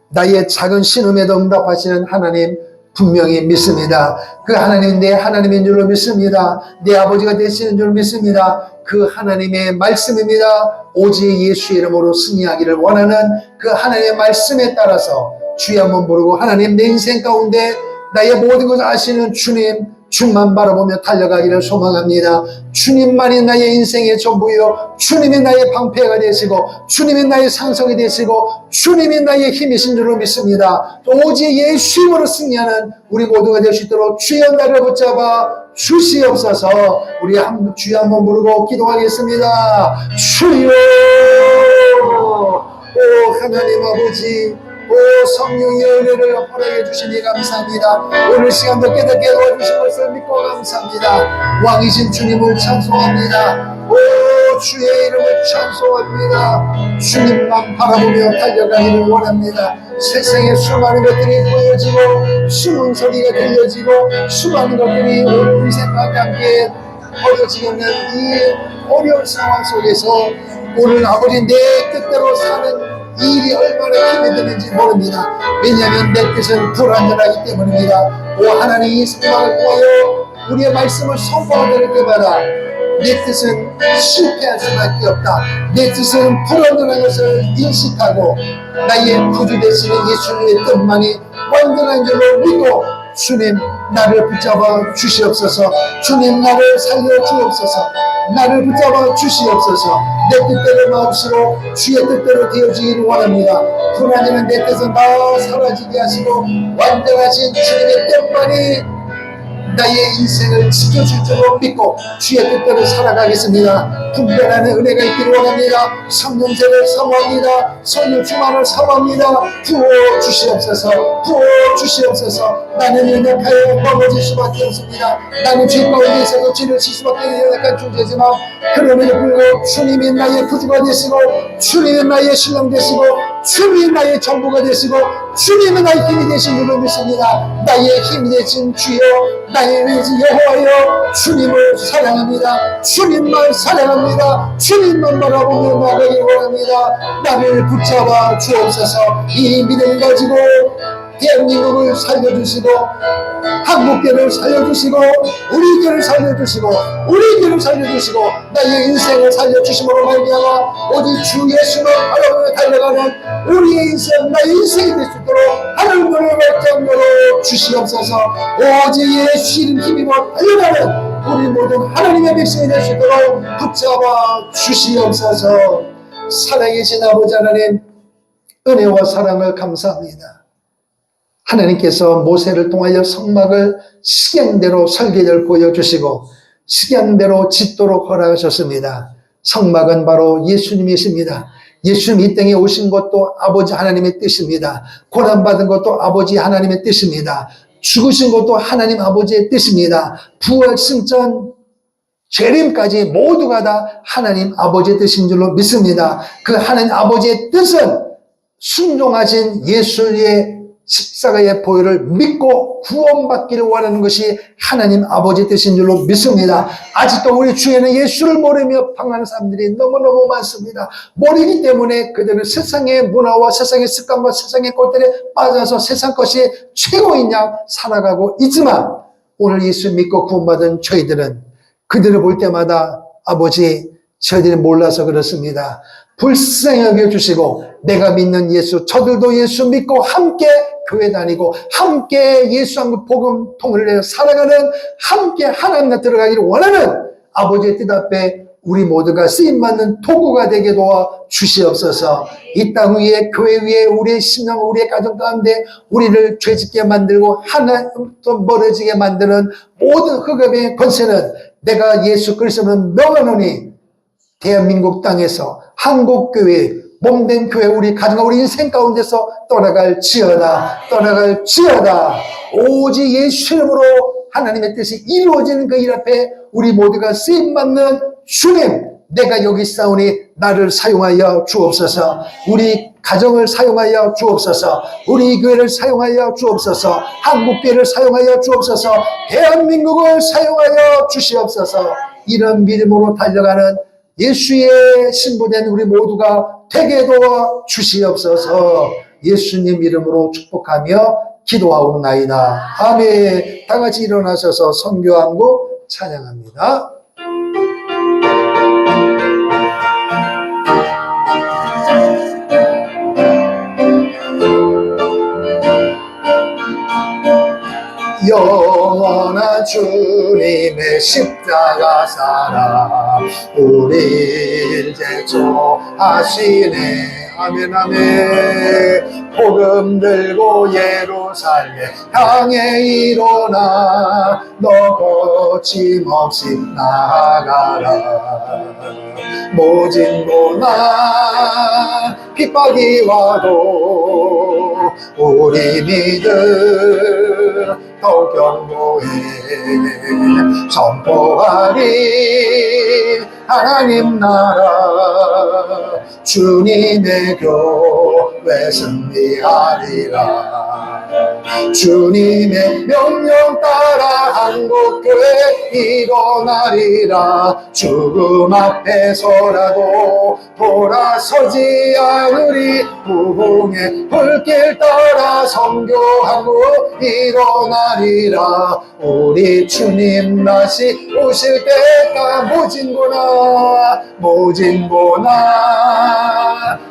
나의 작은 신음에도 응답하시는 하나님 분명히 믿습니다. 그 하나님 내 하나님인 줄로 믿습니다. 내 아버지가 되시는 줄 믿습니다. 그 하나님의 말씀입니다. 오직 예수 이름으로 승리하기를 원하는 그 하나님의 말씀에 따라서 주여 한번 부르고, 하나님 내 인생 가운데 나의 모든 것을 아시는 주님, 주만 바라보며 달려가기를 소망합니다. 주님만이 나의 인생의 전부요, 주님이 나의 방패가 되시고 주님이 나의 상성이 되시고 주님이 나의 힘이신 줄로 믿습니다. 오직 예수님으로 승리하는 우리 모두가 될 수 있도록 주여 나를 붙잡아 주시옵소서. 우리 주여 한번 부르고 기도하겠습니다. 주여, 오 하나님 아버지, 오 성령의 은혜를 허락해 주시니 감사합니다. 오늘 시간도 깨닫게 도와주신 것을 믿고 감사합니다. 왕이신 주님을 찬송합니다. 오 주의 이름을 찬송합니다. 주님만 바라보며 달려가기를 원합니다. 세상에 수많은 것들이 보여지고 수많은 소리가 들려지고 수많은 것들이 오늘 우리 생각과 함께 벌어지고 있는 이 어려운 상황 속에서 오늘 아버지 내 뜻대로 사는 이 일이 얼마나 힘이 드는지 모릅니다. 왜냐하면 내 뜻은 불완전하기 때문입니다. 오 하나님, 이 생각을 통하여 우리의 말씀을 선포하는 때마다 내 뜻은 실패할 수밖에 없다. 내 뜻은 불완전한 것을 인식하고 나의 구주 되시는 예수님의 뜻만이 완전한 줄로 믿고 주님 나를 붙잡아 주시옵소서. 주님 나를 살려 주옵소서. 나를 붙잡아 주시옵소서. 내 뜻대로 마음으로 주의 뜻대로 되어지기를 원합니다. 불완전한 내 뜻은 다 사라지게 하시고 완전하신 주님의 뜻만이 나의 인생을 지켜줄 줄로 믿고 주의 뜻대로 살아가겠습니다. 분별하는 은혜가 있기를 원합니다. 성령제를 사모합니다. 성령 충만을 사모합니다. 부어 주시옵소서. 부어 주시옵소서. 나는 연약하여 넘어질 수밖에 없습니다. 나는 죄 가운데 있어서 죄를 질 수밖에 없는 연약한 존재지만 그럼에도 불구하고 주님이 나의 구주가 되시고 주님이 나의 신령 되시고 주님이 나의 전부가 되시고 주님이 나의 힘이 되신 줄로 믿습니다. 나의 힘이 되신 주여, 나의 위지 여호와여, 주님을 사랑합니다. 주님만 사랑합니다. 주님만 바라보며 나가길 원합니다. 나를 붙잡아 주옵소서. 이 믿음을 가지고 대한민국을 살려주시고 한국교를 살려주시고 우리 교를 살려주시고 우리 교를 살려주시고 나의 인생을 살려주심으로 말미암아 오직 주 예수만 바라보며 달려가는 우리의 인생, 나의 인생이 될 수 있도록 하늘문을 발전으로 주시옵소서. 오직 예수 이름 힘입어 달려가는 우리 모든 하나님의 백성이 될 수 있도록 붙잡아 주시옵소서. 살아계신 아버지 하나님, 은혜와 사랑을 감사합니다. 하나님께서 모세를 통하여 성막을 식양대로 설계를 보여주시고 식양대로 짓도록 허락하셨습니다. 성막은 바로 예수님이십니다. 예수님 이 땅에 오신 것도 아버지 하나님의 뜻입니다. 고난받은 것도 아버지 하나님의 뜻입니다. 죽으신 것도 하나님 아버지의 뜻입니다. 부활, 승천, 재림까지 모두가 다 하나님 아버지의 뜻인 줄로 믿습니다. 그 하나님 아버지의 뜻은 순종하신 예수의 십자가의 보혈을 믿고 구원받기를 원하는 것이 하나님 아버지의 뜻인 줄로 믿습니다. 아직도 우리 주에는 예수를 모르며 방황하는 사람들이 너무너무 많습니다. 모르기 때문에 그들은 세상의 문화와 세상의 습관과 세상의 꼴들에 빠져서 세상 것이 최고인 양 살아가고 있지만 오늘 예수 믿고 구원받은 저희들은 그들을 볼 때마다 아버지, 저희들이 몰라서 그렇습니다. 불쌍히 여겨주시고 내가 믿는 예수, 저들도 예수 믿고 함께 교회 다니고 함께 예수 한 복음 통을 내어 살아가는 함께 하나님 나라 들어가기를 원하는 아버지의 뜻 앞에 우리 모두가 쓰임받는 도구가 되게 도와 주시옵소서. 이 땅 위에 교회 위에 우리의 신앙, 우리의 가정 가운데 우리를 죄짓게 만들고 하나님부터 멀어지게 만드는 모든 흑암의 권세는 내가 예수 그리스도를 명하노니 대한민국 땅에서 한국교회, 몸된 교회, 우리 가정과 우리 인생 가운데서 떠나갈지어다. 오직 예수 이름으로 하나님의 뜻이 이루어지는 그 일 앞에 우리 모두가 쓰임받는 주님, 내가 여기 있사오니 나를 사용하여 주옵소서. 우리 가정을 사용하여 주옵소서. 우리 교회를 사용하여 주옵소서. 한국교회를 사용하여 주옵소서. 대한민국을 사용하여 주시옵소서. 이런 믿음으로 달려가는 예수의 신부된 우리 모두가 되게 도와 주시옵소서. 예수님 이름으로 축복하며 기도하옵나이다. 아멘. 다 같이 일어나셔서 선교 한 곡 찬양합니다. 영원한 주님의 십자가 사랑 우리를 제초하시네. 아멘 아멘. 복음 들고 예루살렘 향해 일어나 너 거침없이 나아가라. 모진 고난 핍박이 와도 우리 믿음 더욱 견고해 선포하리 하나님 나라 주님의 교회 승리하리라. 주님의 명령 따라 한국교회 일어나리라. 죽음 앞에서라도 돌아서지 않으리. 부흥의 불길 따라 선교하고 일어나리라. 우리 주님 다시 오실 때가 모진구나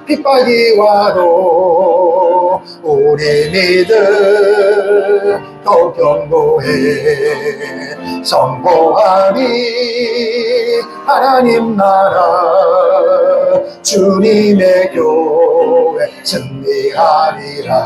핍박이 와도 우리 믿음 더 견고해 선포하리. 하나님 나라 주님의 교회 승리하리라.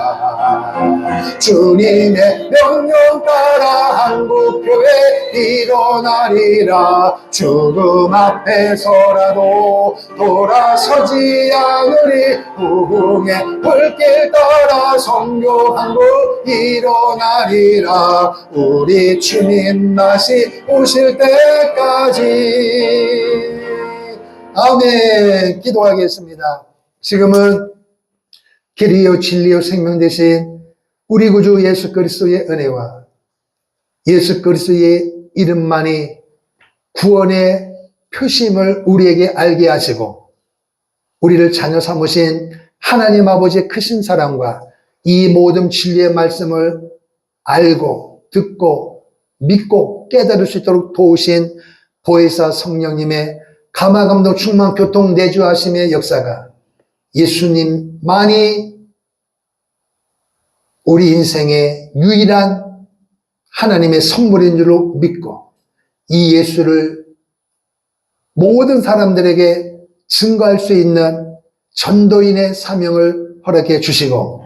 주님의 명령 따라 한국교회 일어나리라. 죽음 앞에서라도 돌아서지 않으리. 부흥의 불길 따라 선교하고 일어나리라. 우리 주님 다시 오실 때까지. 아멘. 기도하겠습니다. 지금은 길이요 진리요 생명 되신 우리 구주 예수 그리스도의 은혜와 예수 그리스도의 이름만이 구원의 표심을 우리에게 알게 하시고 우리를 자녀 삼으신 하나님 아버지의 크신 사랑과 이 모든 진리의 말씀을 알고 듣고 믿고 깨달을 수 있도록 도우신 보혜사 성령님의 감화감동 충만 교통 내주하심의 역사가 예수님만이 우리 인생의 유일한 하나님의 선물인 줄로 믿고 이 예수를 모든 사람들에게 증거할 수 있는 전도인의 사명을 허락해 주시고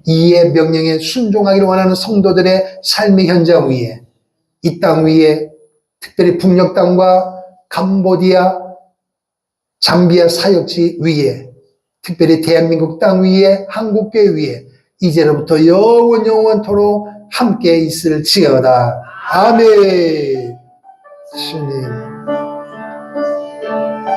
이의 명령에 순종하기를 원하는 성도들의 삶의 현장 위에 이 땅 위에 특별히 북녘 땅과 캄보디아, 잠비아 사역지 위에 특별히 대한민국 땅 위에 한국교회 위에 이제로부터 영원토록 함께 있을지어다. 아멘. 주님.